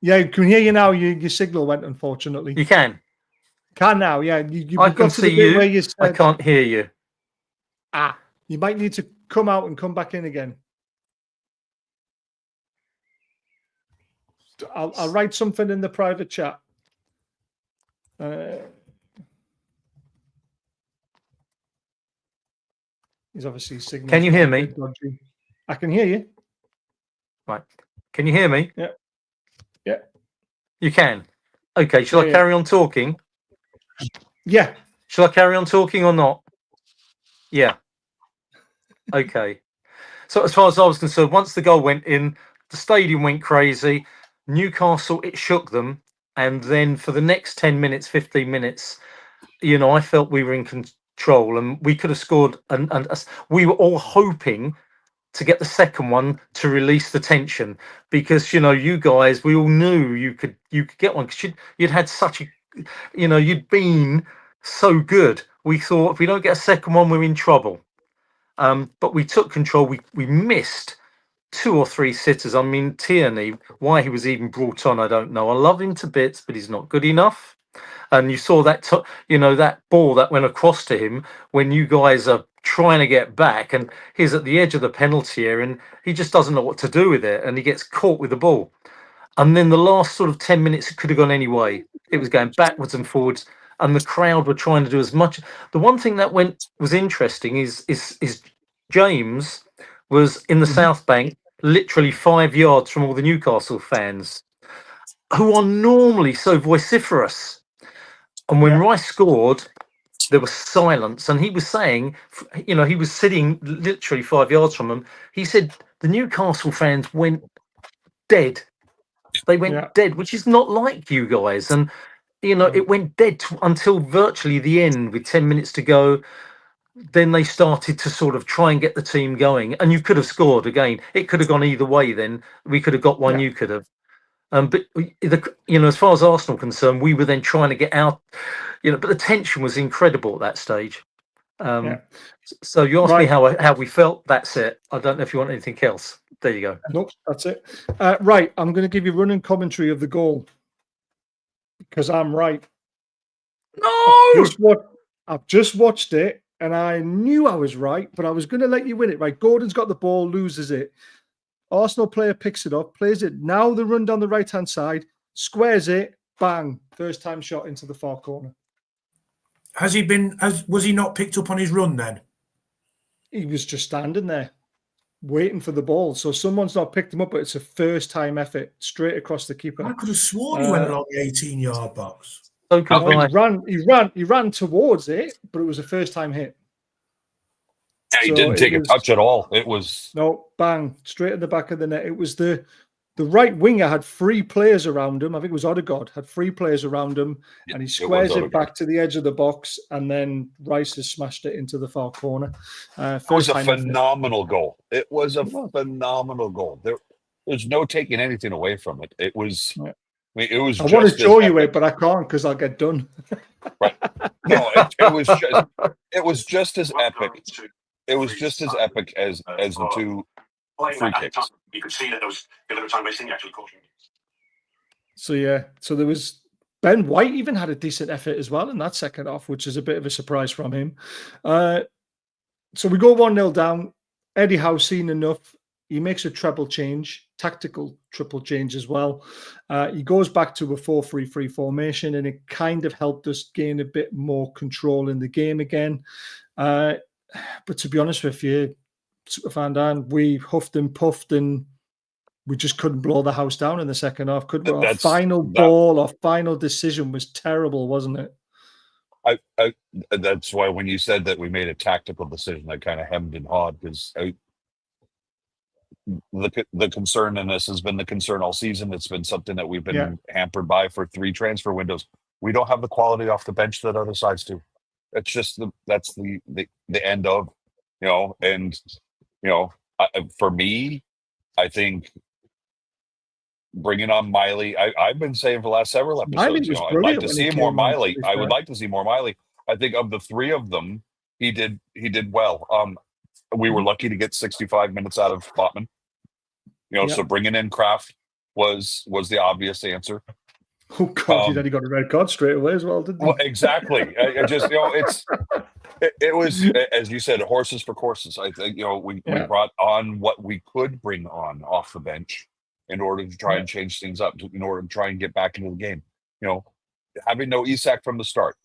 Yeah, I can hear you now. Your signal went, unfortunately. You can. Can now, yeah. I can see you. Where you said, I can't hear you. You might need to come out and come back in again. I'll write something in the private chat. He's obviously signaling. Can you hear me? I can hear you. Right. Can you hear me? Yeah. Yeah. You can. Okay. Shall I carry on talking? Yeah. Shall I carry on talking or not? Yeah. Okay. So as far as I was concerned, once the goal went in, the stadium went crazy. Newcastle, it shook them. And then for the next 10 minutes, 15 minutes, I felt we were in control and we could have scored. And we were all hoping to get the second one to release the tension because, you guys, we all knew you could get one because you'd had such a, you'd been so good. We thought if we don't get a second one, we're in trouble. But we took control. We missed 2 or 3 sitters. I mean, Tierney, why he was even brought on, I don't know. I love him to bits, but he's not good enough. And you saw that, that ball that went across to him when you guys are trying to get back, and he's at the edge of the penalty area, and he just doesn't know what to do with it, and he gets caught with the ball. And then the last sort of 10 minutes, it could have gone any way. It was going backwards and forwards, and the crowd were trying to do as much. The one thing that was interesting is James was in the South Bank, literally 5 yards from all the Newcastle fans, who are normally so vociferous. And when Rice scored, there was silence. And he was saying, he was sitting literally 5 yards from them. He said the Newcastle fans went dead. They went dead, which is not like you guys. And, it went dead until virtually the end with 10 minutes to go. Then they started to sort of try and get the team going. And you could have scored again. It could have gone either way then. We could have got one, you could have. But as far as Arsenal concerned, we were then trying to get out. But the tension was incredible at that stage. So you asked me how we felt. That's it. I don't know if you want anything else. There you go. Nope, that's it. Right, I'm going to give you running commentary of the goal because I'm right. No, I've just watched it and I knew I was right, but I was going to let you win it. Right, Gordon's got the ball, loses it. Arsenal player picks it up, plays it. Now the run down the right-hand side, squares it, bang, first time shot into the far corner. Was he not picked up on his run then? He was just standing there, waiting for the ball. So someone's not picked him up, but it's a first time effort straight across the keeper. I could have sworn he went along the 18-yard box. So he ran towards it, but it was a first time hit. Yeah, he didn't take a touch at all. It was bang, straight in the back of the net. It was the right winger had 3 players around him. I think it was Odegaard had 3 players around him, and he squares it back to the edge of the box, and then Rice has smashed it into the far corner. It was a phenomenal goal. It was a phenomenal goal. There's no taking anything away from it. It was. I mean, it was. I want to show you it, but I can't because I'll get done. Right? No, it was just as epic. It was just as epic as the 2 free kicks. You could see that there was a little time wasting actually caution. So there was Ben White even had a decent effort as well in that second half, which is a bit of a surprise from him. So we go 1-0 down. Eddie Howe seen enough. He makes a treble change, tactical triple change as well. He goes back to a 4-3-3 formation, and it kind of helped us gain a bit more control in the game again. But to be honest with you, Van Daan, we huffed and puffed, and we just couldn't blow the house down in the second half. Our final decision was terrible, wasn't it? That's why when you said that we made a tactical decision, I kind of hemmed and hawed because the concern in this has been the concern all season. It's been something that we've been hampered by for 3 transfer windows. We don't have the quality off the bench that other sides do. It's just that's the end of, and for me, I think bringing on Miley. I've been saying for the last several episodes, I'd like to see more Miley. I would like to see more Miley. I think of the 3 of them, he did well. We were lucky to get 65 minutes out of Botman. So bringing in Kraft was the obvious answer. Oh God! He got a red card straight away as well, didn't he? Well, exactly. I just it was, as you said, horses for courses. I think we brought on what we could bring on off the bench in order to try and change things up, in order to try and get back into the game. Having no Isak from the start.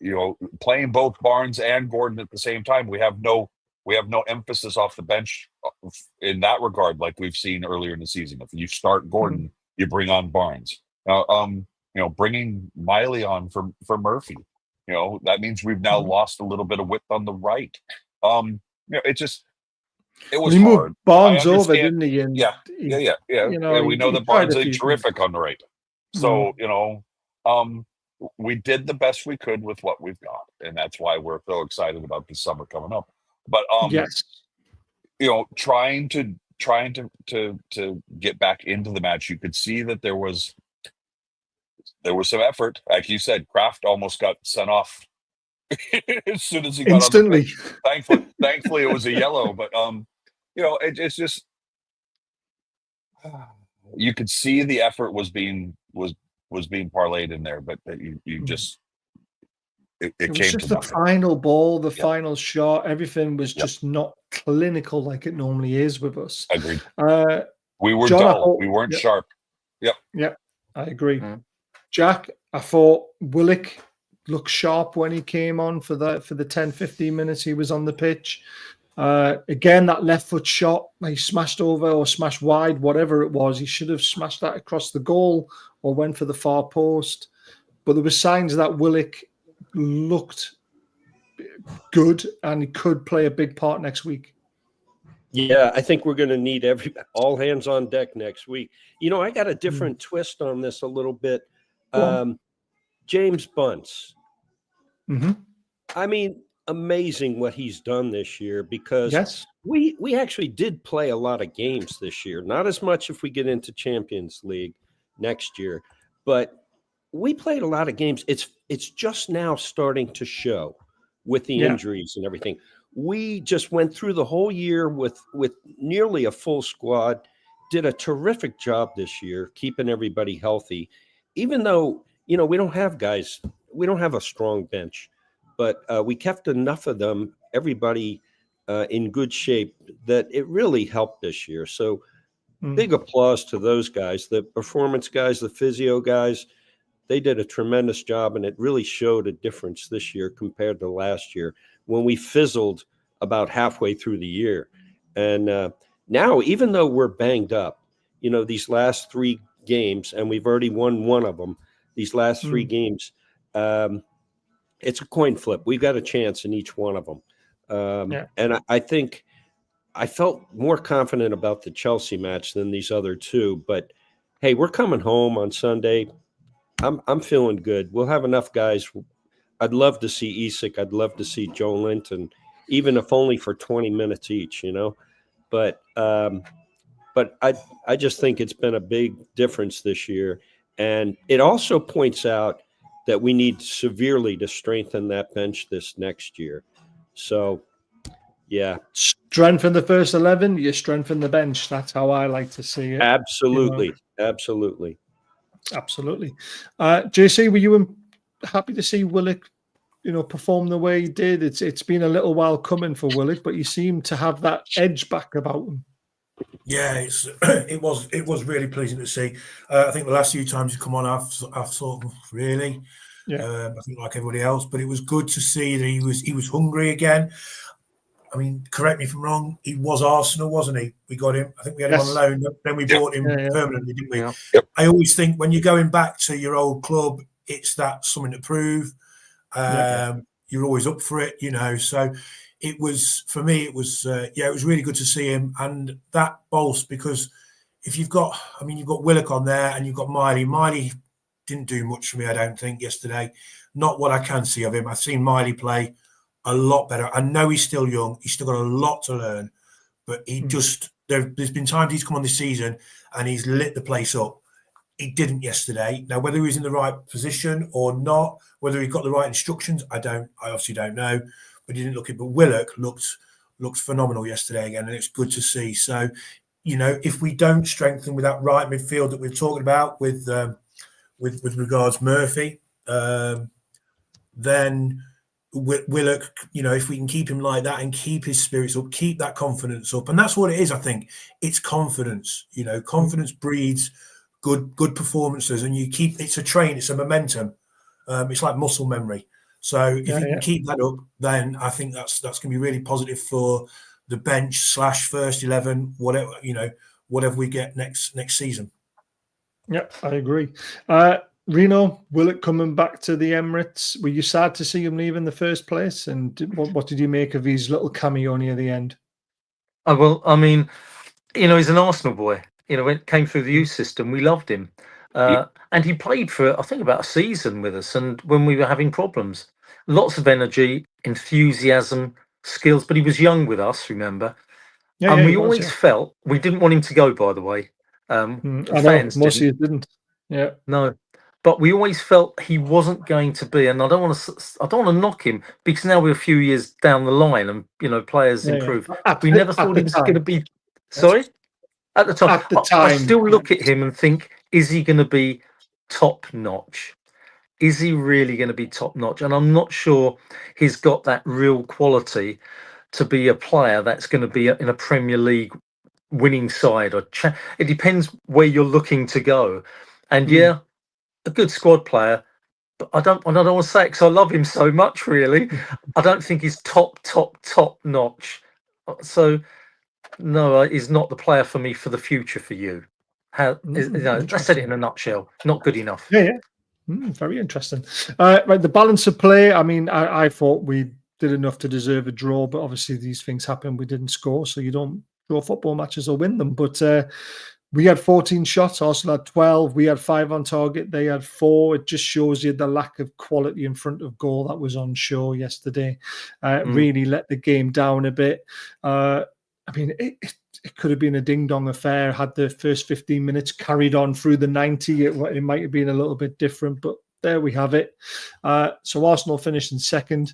Playing both Barnes and Gordon at the same time. We have no emphasis off the bench in that regard, like we've seen earlier in the season. If you start Gordon, you bring on Barnes. Bringing Miley on for Murphy, You know, that means we've now lost a little bit of width on the right. You know, it was he hard. moved Barnes I over, understand. didn't he? And Yeah, he, yeah. you know, We know he that tried Barnes a is few terrific on the right. things. So, you know, we did the best we could with what we've got, and that's why we're so excited about the summer coming up. But Yes. you know, trying to get back into the match, you could see that there was some effort. Like you said, Kraft almost got sent off as soon as he got on the Instantly. pitch. Thankfully, it was a yellow. But you know, it's just you could see the effort was being parlayed in there, but you just it It was came just to the nothing. final ball, the Yep. final shot. Everything was Yep. just not clinical like it normally is with us. Agreed. Uh, We were John, I dull. thought- We weren't Yep. sharp. Yeah, I agree. Mm. Jack, I thought Willock looked sharp when he came on for the 10-15 minutes he was on the pitch. Again, that left foot shot, he smashed over or smashed wide, whatever it was. He should have smashed that across the goal or went for the far post. But there were signs that Willock looked good and he could play a big part next week. Yeah, I think we're going to need all hands on deck next week. You know, I got a different twist on this a little bit. Go on. James Bunce. Mm-hmm. I mean, amazing what he's done this year, because Yes. we actually did play a lot of games this year. Not as much if we get into Champions League next year, but we played a lot of games. It's just now starting to show with the injuries and everything. We just went through the whole year with nearly a full squad, did a terrific job this year, keeping everybody healthy, even though, you know, we don't have a strong bench, but we kept enough of them, everybody in good shape, that it really helped this year. So big applause to those guys, the performance guys, the physio guys. They did a tremendous job, and it really showed a difference this year compared to last year when we fizzled about halfway through the year. And now, even though we're banged up, you know, these last 3 games, and we've already won one of them, these last 3 games, it's a coin flip. We've got a chance in each one of them. And I think I felt more confident about the Chelsea match than these other 2. But, hey, we're coming home on Sunday. I'm feeling good. We'll have enough guys. I'd love to see Isak. I'd love to see Joe Linton, even if only for 20 minutes each, you know. But I just think it's been a big difference this year. And it also points out that we need severely to strengthen that bench this next year. So, yeah. Strengthen the first 11, you strengthen the bench. That's how I like to see it. Absolutely. You know? Absolutely. Absolutely. JC, were you happy to see Willock, you know, perform the way he did? It's been a little while coming for Willock, but he seemed to have that edge back about him. Yeah, it was really pleasing to see. I think the last few times he's come on, I've thought, really, I think like everybody else, but it was good to see that he was hungry again. I mean, correct me if I'm wrong, he was Arsenal, wasn't he? We got him. I think we had him on loan, then we bought him permanently, didn't we? Yeah. Yep. I always think when you're going back to your old club, it's that something to prove. You're always up for it, you know. So it was, for me, it was really good to see him, and that bolts, because if you've got Willock on there and you've got Miley. Miley didn't do much for me, I don't think, yesterday. Not what I can see of him. I've seen Miley play a lot better. I know he's still young. He's still got a lot to learn, but he just, there's been times he's come on this season and he's lit the place up. He didn't yesterday. Now, whether he was in the right position or not, whether he got the right instructions, I obviously don't know, but he didn't look it. But Willock looked phenomenal yesterday again, and it's good to see. So, you know, if we don't strengthen with that right midfield that we're talking about with regards Murphy, then Willock, you know, if we can keep him like that and keep his spirits up, keep that confidence up, and that's what it is. I think it's confidence. You know, confidence breeds good performances, and it's a train, it's a momentum. It's like muscle memory. So if you can keep that up, then I think that's going to be really positive for the bench / first 11, whatever we get next season. Yeah, I agree. Reno, Willock coming back to the Emirates. Were you sad to see him leave in the first place? And what did you make of his little cameo near the end? Oh, well, I mean, he's an Arsenal boy. When it came through the youth system, we loved him. And he played for, I think, about a season with us. And when we were having problems, lots of energy, enthusiasm, skills. But he was young with us, remember? Yeah, and yeah, we he was, always felt we didn't want him to go, by the way. I know, Fans most of you didn't. didn't. Yeah. No. But we always felt he wasn't going to be, and I don't want to knock him because now we're a few years down the line, and players Yeah, improve. yeah. We never thought he was going to be. Sorry, at the time. At the I time. still look at him and think, is he going to be top notch? Is he really going to be top notch? And I'm not sure he's got that real quality to be a player that's going to be in a Premier League winning side. It depends where you're looking to go. And a good squad player, but I don't want to say it because I love him so much. Really, I don't think he's top notch. So no, he's not the player for me for the future. For you, I said it in a nutshell. Not good enough. Yeah. Very interesting. Right, the balance of play. I mean, I thought we did enough to deserve a draw, but obviously these things happen. We didn't score, so you don't draw football matches or win them. But we had 14 shots. Arsenal had 12. We had 5 on target. They had 4. It just shows you the lack of quality in front of goal that was on show yesterday. Really let the game down a bit. I mean, it could have been a ding-dong affair had the first 15 minutes carried on through the 90. It might have been a little bit different, but there we have it. So Arsenal finished in second.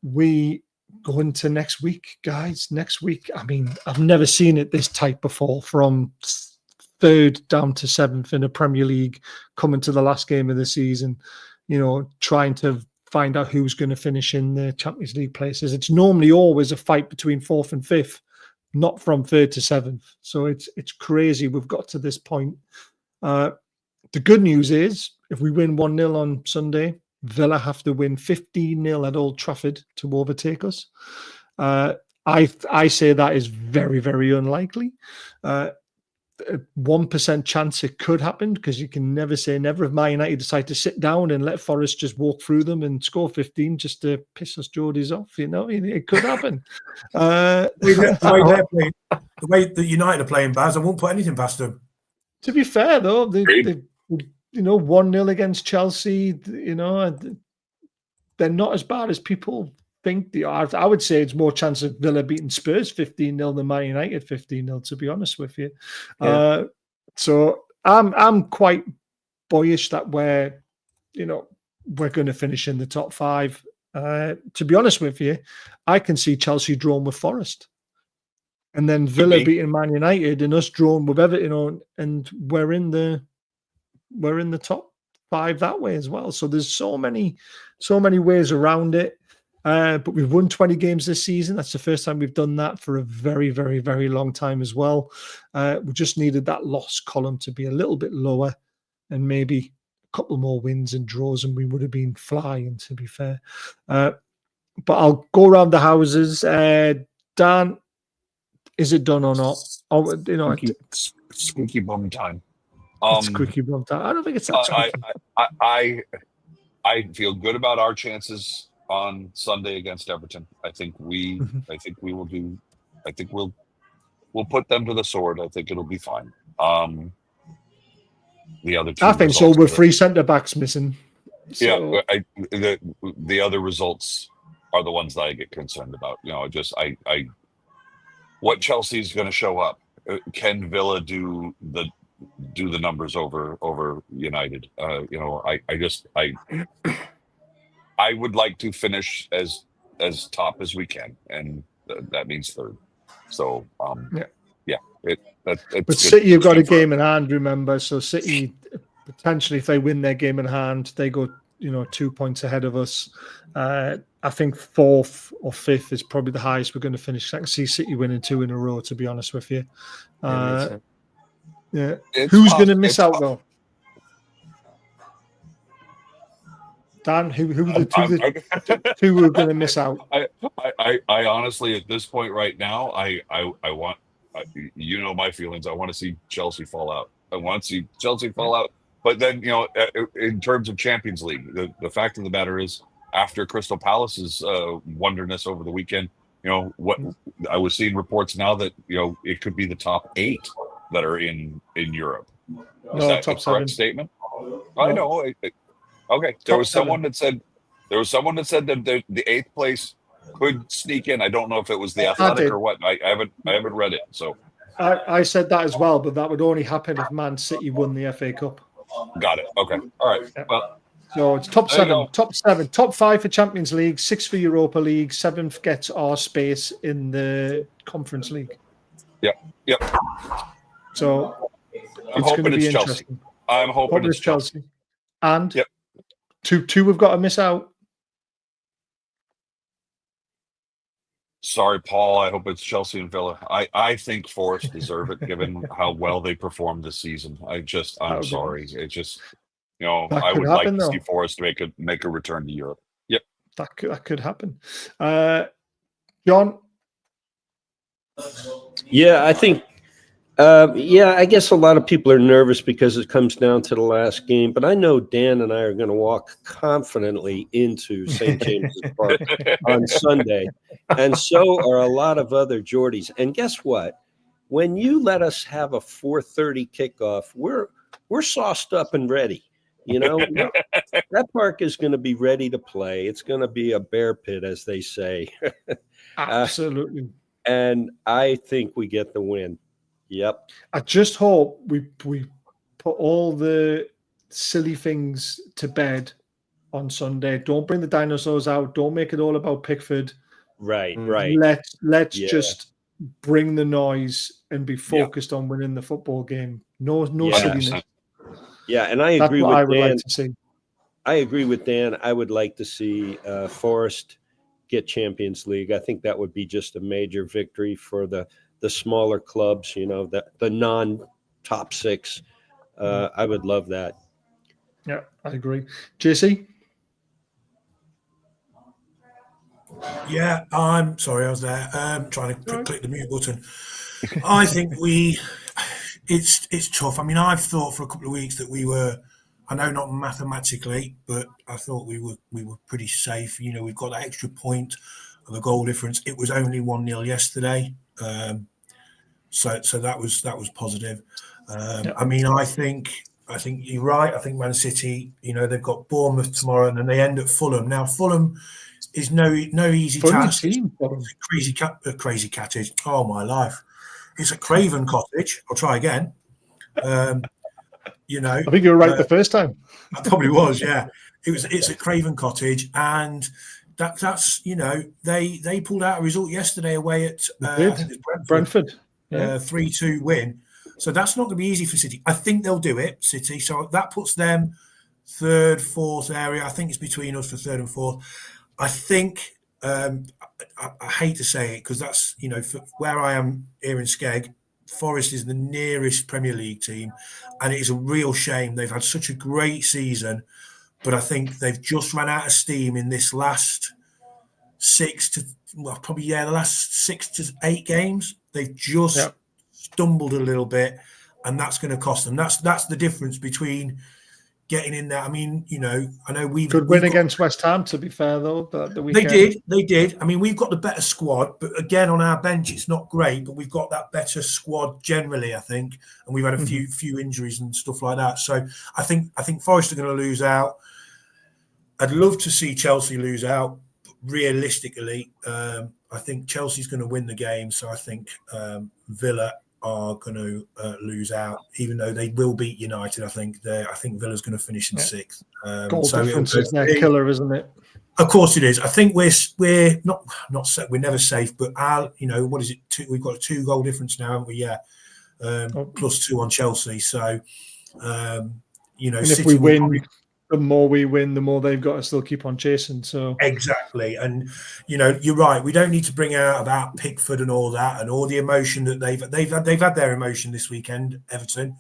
We go into next week, guys. Next week, I mean, I've never seen it this tight before, from 3rd down to 7th in the Premier League, coming to the last game of the season, trying to find out who's going to finish in the Champions League places. It's normally always a fight between 4th and 5th, not from 3rd to 7th. So it's crazy we've got to this point. The good news is, if we win 1-0 on Sunday, Villa have to win 15-0 at Old Trafford to overtake us. I say that is very, very unlikely. 1% chance it could happen, because you can never say never. If Man United decide to sit down and let Forest just walk through them and score 15 just to piss us Geordies off, it could happen. The way that United are playing, Baz, I won't put anything past them. To be fair, though, they 1-0 against Chelsea, they're not as bad as people think they are. I would say it's more chance of Villa beating Spurs 15-0 than Man United 15-0, to be honest with you. Yeah. So I'm quite boyish that we're going to finish in the top 5. To be honest with you, I can see Chelsea drawn with Forest, and then Villa beating Man United and us drawn with Everton, and we're in the top 5 that way as well. So there's so many ways around it. But we've won 20 games this season. That's the first time we've done that for a very, very, very long time as well. We just needed that loss column to be a little bit lower, and maybe a couple more wins and draws, and we would have been flying, to be fair. But I'll go around the houses. Dan, is it done or not? Squeaky bum time. It's squeaky bum time. I don't think it's that squeaky. I feel good about our chances on Sunday against Everton. I think we will do. I think we'll put them to the sword. I think it'll be fine. The other two, I think so. With 3 centre backs missing. So. Yeah, the other results are the ones that I get concerned about. What Chelsea's going to show up? Can Villa do the numbers over United? I would like to finish as top as we can, and that means 3rd. So but City have got a game in hand, remember. So City, potentially, if they win their game in hand, they go 2 points ahead of us. I think 4th or 5th is probably the highest we're going to finish. I can see City winning 2 in a row, to be honest with you. Yeah. Who's going to miss out, though? Dan, who are the two who are going to miss out? I honestly, at this point right now, I want, my feelings. I want to see Chelsea fall out. I want to see Chelsea fall out, But then, in terms of Champions League, the fact of the matter is, after Crystal Palace's wonderness over the weekend, what I was seeing reports now that it could be the top 8 that are in Europe. Is that top a correct 7 statement? I know. Okay, there was someone that said that the 8th place could sneak in. I don't know if it was the Athletic or what. I haven't read it. So I said that as well, but that would only happen if Man City won the FA Cup. got it. Okay, all right. Yeah. Well, so it's top there you 7, go. top 7, top 5 for Champions League, 6 for Europa League, 7th gets our space in the Conference League. Yep. So I'm it's going to hoping be it's Chelsea. interesting. I'm hoping it's Chelsea. And Yep. two we've got to miss out. Sorry, Paul. I hope it's Chelsea and Villa. I think Forest deserve it given how well they performed this season. I'm sorry. It just, I would like to see Forest make a return to Europe. Yep. That could happen. John? Yeah, I think. I guess a lot of people are nervous because it comes down to the last game. But I know Dan and I are going to walk confidently into St. James's Park on Sunday, and so are a lot of other Geordies. And guess what? When you let us have a 4:30 kickoff, we're sauced up and ready. That park is going to be ready to play. It's going to be a bear pit, as they say. Absolutely. And I think we get the win. Yep. I just hope we put all the silly things to bed on Sunday. Don't bring the dinosaurs out. Don't make it all about Pickford. Right. Let's just bring the noise and be focused on winning the football game. No silliness. Yeah, and I agree with Dan. I would like to see. I agree with Dan. I would like to see Forest get Champions League. I think that would be just a major victory for the smaller clubs, the non-top 6. I would love that. Yeah, I agree. JC? Yeah, I'm sorry, I was there trying to click the mute button. I think it's tough. I mean, I've thought for a couple of weeks that we were, I know not mathematically, but I thought we were pretty safe. We've got that extra point of a goal difference. It was only 1-0 yesterday. So that was positive. I mean, I think you're right. I think Man City, they've got Bournemouth tomorrow, and then they end at Fulham. Now Fulham is no easy task. Team. It's a crazy cottage. Oh my life! It's a Craven cottage. I'll try again. I think you were right the first time. I probably was. Yeah, it's a Craven cottage, and that's they pulled out a result yesterday away at I think it's Brentford. 3-2 win. So that's not going to be easy for City. I think they'll do it, City. So that puts them 3rd, 4th area. I think it's between us for 3rd and 4th. I think, I hate to say it because that's, for where I am here in Skeg, Forest is the nearest Premier League team. And it is a real shame. They've had such a great season, but I think they've just run out of steam in this last the last 6 to 8 games. They've just stumbled a little bit, and that's going to cost them. That's the difference between getting in there. I mean, I know we've win against West Ham. To be fair, though, the weekend. They did. I mean, we've got the better squad, but again, on our bench, it's not great. But we've got that better squad generally, I think, and we've had a few injuries and stuff like that. So I think Forest are going to lose out. I'd love to see Chelsea lose out. Realistically, I think Chelsea's going to win the game, so I think Villa are going to lose out, even though they will beat United. I think Villa's going to finish in 6th. Goal difference is their killer, isn't it? Of course it is. I think we're not set. We're never safe, but what is it? We've got a 2 goal difference now, haven't we? Yeah, +2 on Chelsea. So and City if we win. The more we win, the more they've got to still keep on chasing. So exactly, and you're right. We don't need to bring out about Pickford and all that, and all the emotion that they've had their emotion this weekend. Everton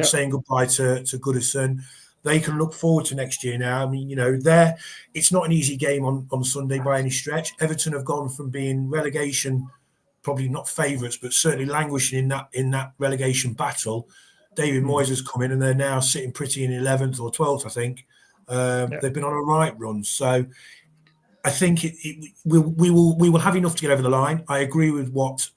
saying goodbye to Goodison. They can look forward to next year now. I mean, it's not an easy game on Sunday by any stretch. Everton have gone from being relegation, probably not favourites, but certainly languishing in that relegation battle, David Moyes has come in, and they're now sitting pretty in 11th or 12th, I think. They've been on a right run, so I think we will have enough to get over the line. I agree with what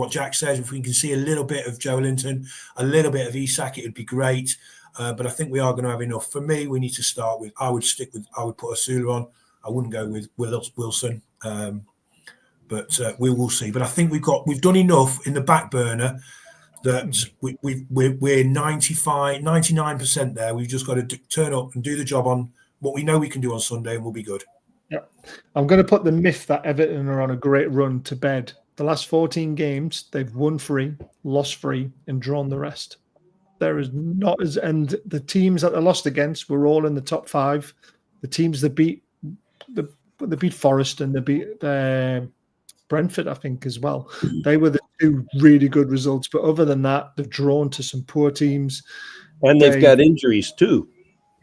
Jack says. If we can see a little bit of Joe Linton, a little bit of Isak, it would be great. But I think we are going to have enough. For me, we need to start with. I would put Asula on. I wouldn't go with Wilson. But we will see. But I think we've done enough in the back burner that we're 95, 99% there. We've just got to turn up and do the job on what we know we can do on Sunday, and we'll be good. Yeah, I'm going to put the myth that Everton are on a great run to bed. The last 14 games, they've won 3, lost 3, and drawn the rest. There is not as, and the teams that they lost against were all in the top 5. The teams that beat Forest and they beat Brentford, I think, as well. They were the 2 really good results. But other than that, they've drawn to some poor teams. And they've got injuries too.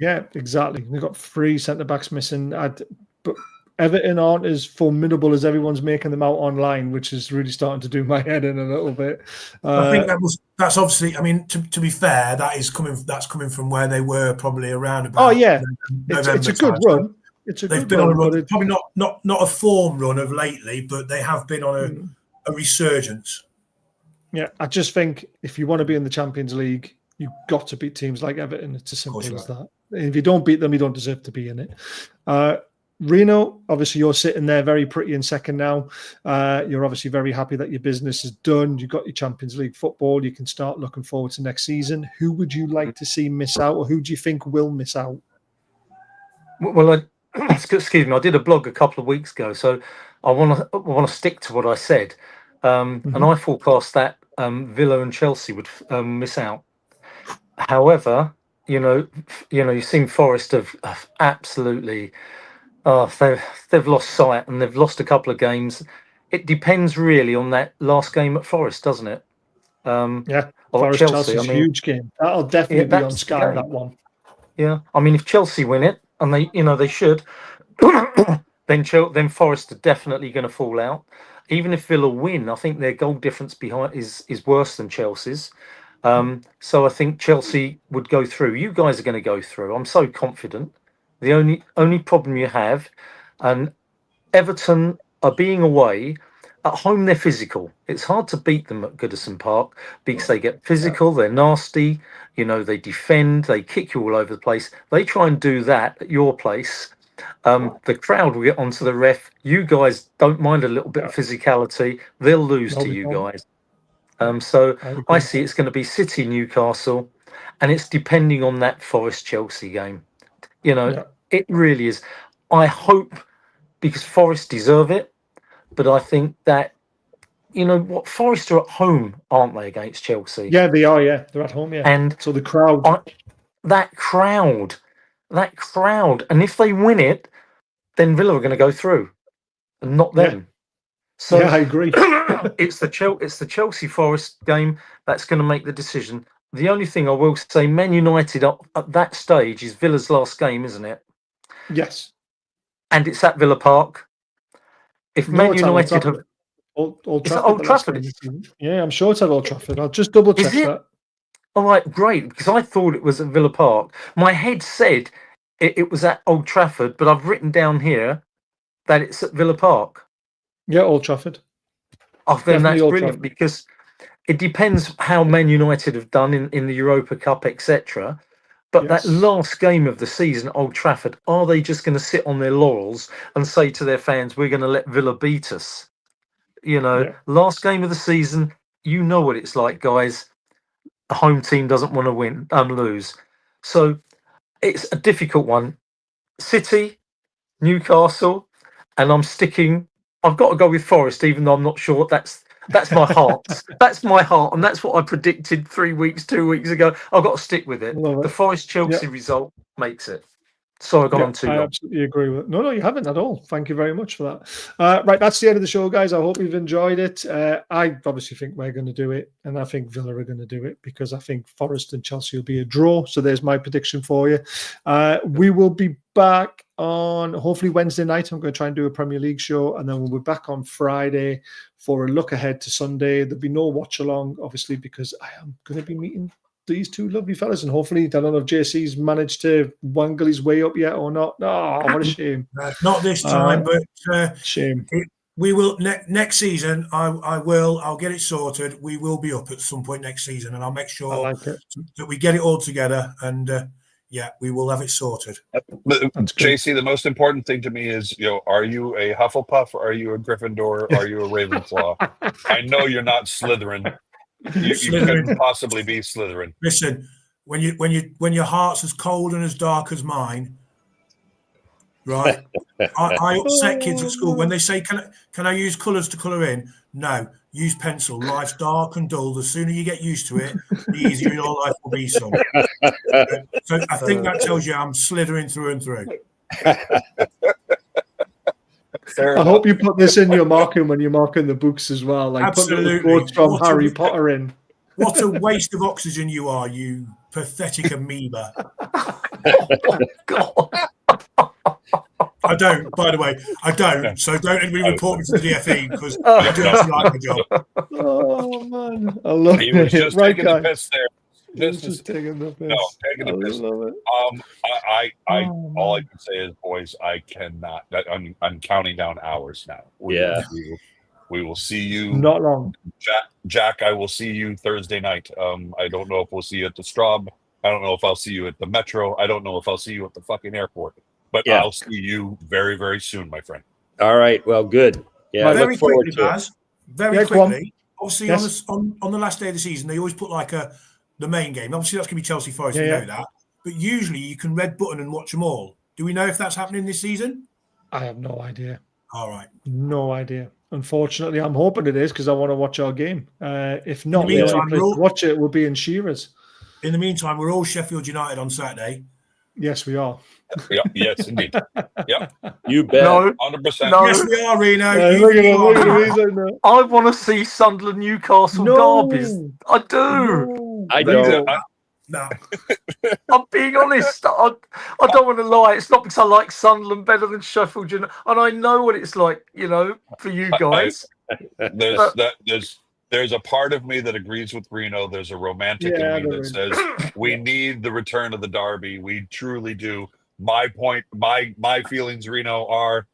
Yeah, exactly. They've got 3 centre-backs missing. But Everton aren't as formidable as everyone's making them out online, which is really starting to do my head in a little bit. I think that's obviously. I mean, to be fair, that's coming from where they were probably around about. Oh yeah, November it's a good run. They've been on a run, probably not a form run of lately, but they have been on a resurgence. Yeah, I just think if you want to be in the Champions League, you've got to beat teams like Everton. It's as simple as that. If you don't beat them, you don't deserve to be in it. Reno, obviously you're sitting there very pretty in second now. You're obviously very happy that your business is done. You've got your Champions League football. You can start looking forward to next season. Who would you like to see miss out, or who do you think will miss out? Well, excuse me, I did a blog a couple of weeks ago, so I want to stick to what I said. And I forecast that Villa and Chelsea would miss out. However, you've seen Forest have absolutely. They've lost sight, and they've lost a couple of games. It depends really on that last game at Forest, doesn't it? Yeah, Forest Chelsea's a huge game. That'll definitely be on Sky, that one. Yeah, I mean, if Chelsea win it, and they should, then Forest are definitely going to fall out. Even if Villa win, I think their goal difference behind is worse than Chelsea's. So I think Chelsea would go through. You guys are going to go through. I'm so confident. The only problem you have, and Everton are being away. At home, they're physical. It's hard to beat them at Goodison Park because they get physical. They're nasty. They defend. They kick you all over the place. They try and do that at your place. The crowd will get onto the ref. You guys don't mind a little bit of physicality. They'll lose to you guys. So I see it's going to be City Newcastle, and it's depending on that Forest Chelsea game. It really is. I hope, because Forest deserve it, but I think that, Forest are at home, aren't they, against Chelsea? Yeah, they are, yeah. They're at home, yeah. And so the crowd. That crowd. And if they win it, then Villa are going to go through, and not them. Yeah. So yeah, I agree. It's the Chelsea Forest game that's going to make the decision. The only thing I will say, Man United at that stage is Villa's last game, isn't it? Yes. And it's at Villa Park. If Man United have Old Trafford, Old Trafford. Yeah, I'm sure it's at Old Trafford. I'll just double check that. All right, great, because I thought it was at Villa Park. My head said it was at Old Trafford, but I've written down here that it's at Villa Park. Yeah, Old Trafford. Oh, then that's brilliant, because it depends how Man United have done in the Europa Cup, etc. But that last game of the season at Old Trafford, are they just going to sit on their laurels and say to their fans, we're going to let Villa beat us? Last game of the season, you know what it's like, guys. A home team doesn't want to win and lose. So it's a difficult one. City, Newcastle, and I've got to go with Forest, even though I'm not sure. That's my heart. That's my heart, and that's what I predicted 2 weeks ago. I've got to stick with it. The Forest Chelsea result makes it. Sorry, I've gone on too long. I absolutely agree with it. No, you haven't at all. Thank you very much for that. Right, that's the end of the show, guys. I hope you've enjoyed it. I obviously think we're going to do it, and I think Villa are going to do it, because I think Forest and Chelsea will be a draw. So there's my prediction for you. We will be back on hopefully Wednesday night. I'm going to try and do a Premier League show, and then we'll be back on Friday for a look ahead to Sunday. There'll be no watch along, obviously, because I am going to be meeting these two lovely fellas, and hopefully, I don't know if JC's managed to wangle his way up yet or not. Oh, what a shame! Not this time, but shame. We will next season. I'll get it sorted. We will be up at some point next season, and I'll make sure that we get it all together. And we will have it sorted. But JC, the most important thing to me is, are you a Hufflepuff? Are you a Gryffindor? Are you a Ravenclaw? I know you're not Slytherin. You couldn't possibly be Slytherin. Listen, when your heart's as cold and as dark as mine, right? I upset kids at school when they say, "Can I use colours to colour in?" No, use pencil. Life's dark and dull. The sooner you get used to it, the easier your life will be, son. So I think that tells you I'm Slytherin through and through. I hope you put this in your marking when you're marking the books as well. Like absolutely. Put the quotes from Harry Potter in. What a waste of oxygen you are, you pathetic amoeba. Oh, God. I don't, by the way. I don't. So don't anybody report me to the DFE because I do actually like my job. Oh, man. I love He was it. just Right, taking guys. the piss there. Just taking the piss. No, taking the piss. Love it. All I can say is, boys, I cannot. I'm counting down hours now. We will see you. Not long. Jack, I will see you Thursday night. I don't know if we'll see you at the Straub. I don't know if I'll see you at the Metro. I don't know if I'll see you at the fucking airport. But I'll see you very, very soon, my friend. All right. Well, good. Yeah. Very quickly, Baz. Very quickly. Obviously, yes. on the last day of the season, they always put like the main game. Obviously, that's going to be Chelsea Forest. We know that. But usually, you can red button and watch them all. Do we know if that's happening this season? I have no idea. All right. No idea. Unfortunately, I'm hoping it is because I want to watch our game. If not, the meantime, watch it will be in Shearers. In the meantime, we're all Sheffield United on Saturday. Yes, we are. Yes, indeed. Yep. You bet. No, 100%. No. Yes, we are, Reno. I want to see Sunderland Newcastle derbies. I do. I don't. No. I'm being honest. I don't want to lie. It's not because I like Sunderland better than Sheffield United, and I know what it's like, for you guys. There's a part of me that agrees with Reno. There's a romantic in me that says we need the return of the derby. We truly do. My feelings, Reno, are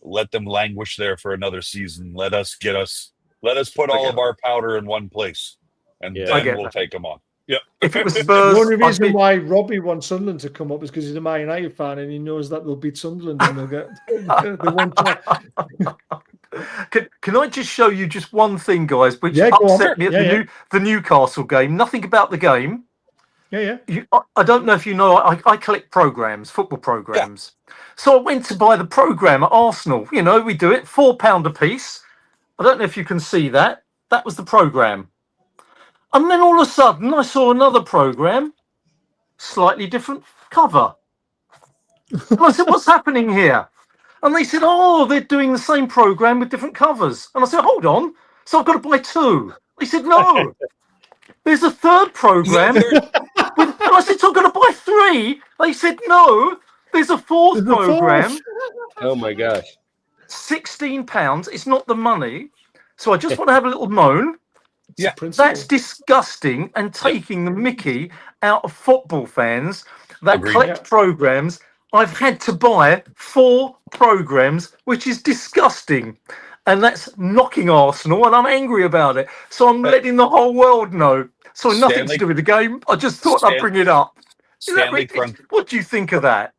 let them languish there for another season. Let us put all of our powder in one place, and then we'll take them on. Yeah. If it was Spurs, the only reason why Robbie wants Sunderland to come up is because he's a Man United fan and he knows that they'll beat Sunderland and they'll get the one time. Can I just show you just one thing, guys, which upset me at the Newcastle game? Nothing about the game. Yeah. I don't know if you know, I collect programs, football programs. Yeah. So I went to buy the program at Arsenal. We do it, £4 a piece. I don't know if you can see that. That was the program. And then all of a sudden, I saw another program, slightly different cover. And I said, what's happening here? And they said, they're doing the same program with different covers. And I said, hold on. So I've got to buy two. They said, no. There's a third program. And I said, so I've got to buy three. They said, no. There's a fourth program. Oh, my gosh. £16. It's not the money. So I just want to have a little moan. Yeah, that's disgusting and taking the mickey out of football fans that collect programs. I've had to buy 4 programs, which is disgusting, and that's knocking Arsenal, and I'm angry about it. So I'm letting the whole world know. So nothing to do with the game. I just thought I'd bring it up. What do you think of that?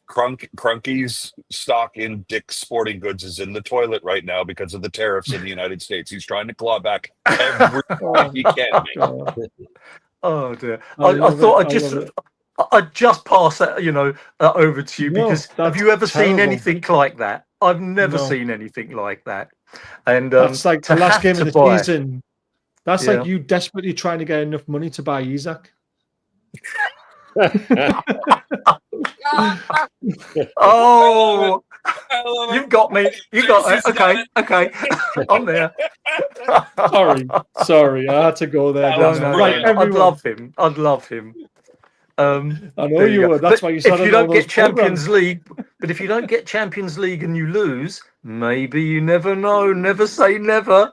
Crunky's stock in Dick's Sporting Goods is in the toilet right now because of the tariffs in the United States. He's trying to claw back everything he can. Oh dear! I thought I'd just pass that, over to you because have you ever seen anything like that? I've never seen anything like that. And that's like the last game of the season. That's like you desperately trying to get enough money to buy Isaac. Oh, you've got me. You got it. Okay. I'm there. Sorry. I had to go there. Right, I'd love him. I know you would. That's why you said if you don't get Champions League, But if you don't get Champions League and you lose, maybe you never know. Never say never.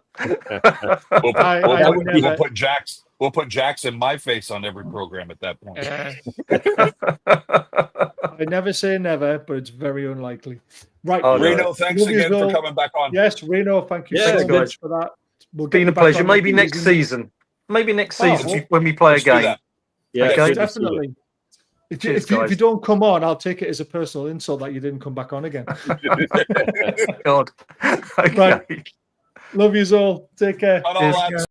We'll put Jax in my face on every program at that point. I never say never, but it's very unlikely. Right, Oh, no. Reno, thanks Love you again for all. coming back on. Yes, Reno, thank you Yes, so guys. much for that. We'll get Been you a back pleasure. on Maybe next next season. Maybe next Oh, season well, when we play a let's do game. that. Yeah, Okay. good to see you. Definitely. Cheers, If you guys. don't come on, I'll take it as a personal insult that you didn't come back on again. God. Okay. Right. Love you all. Take care. Bye, Cheers. lads.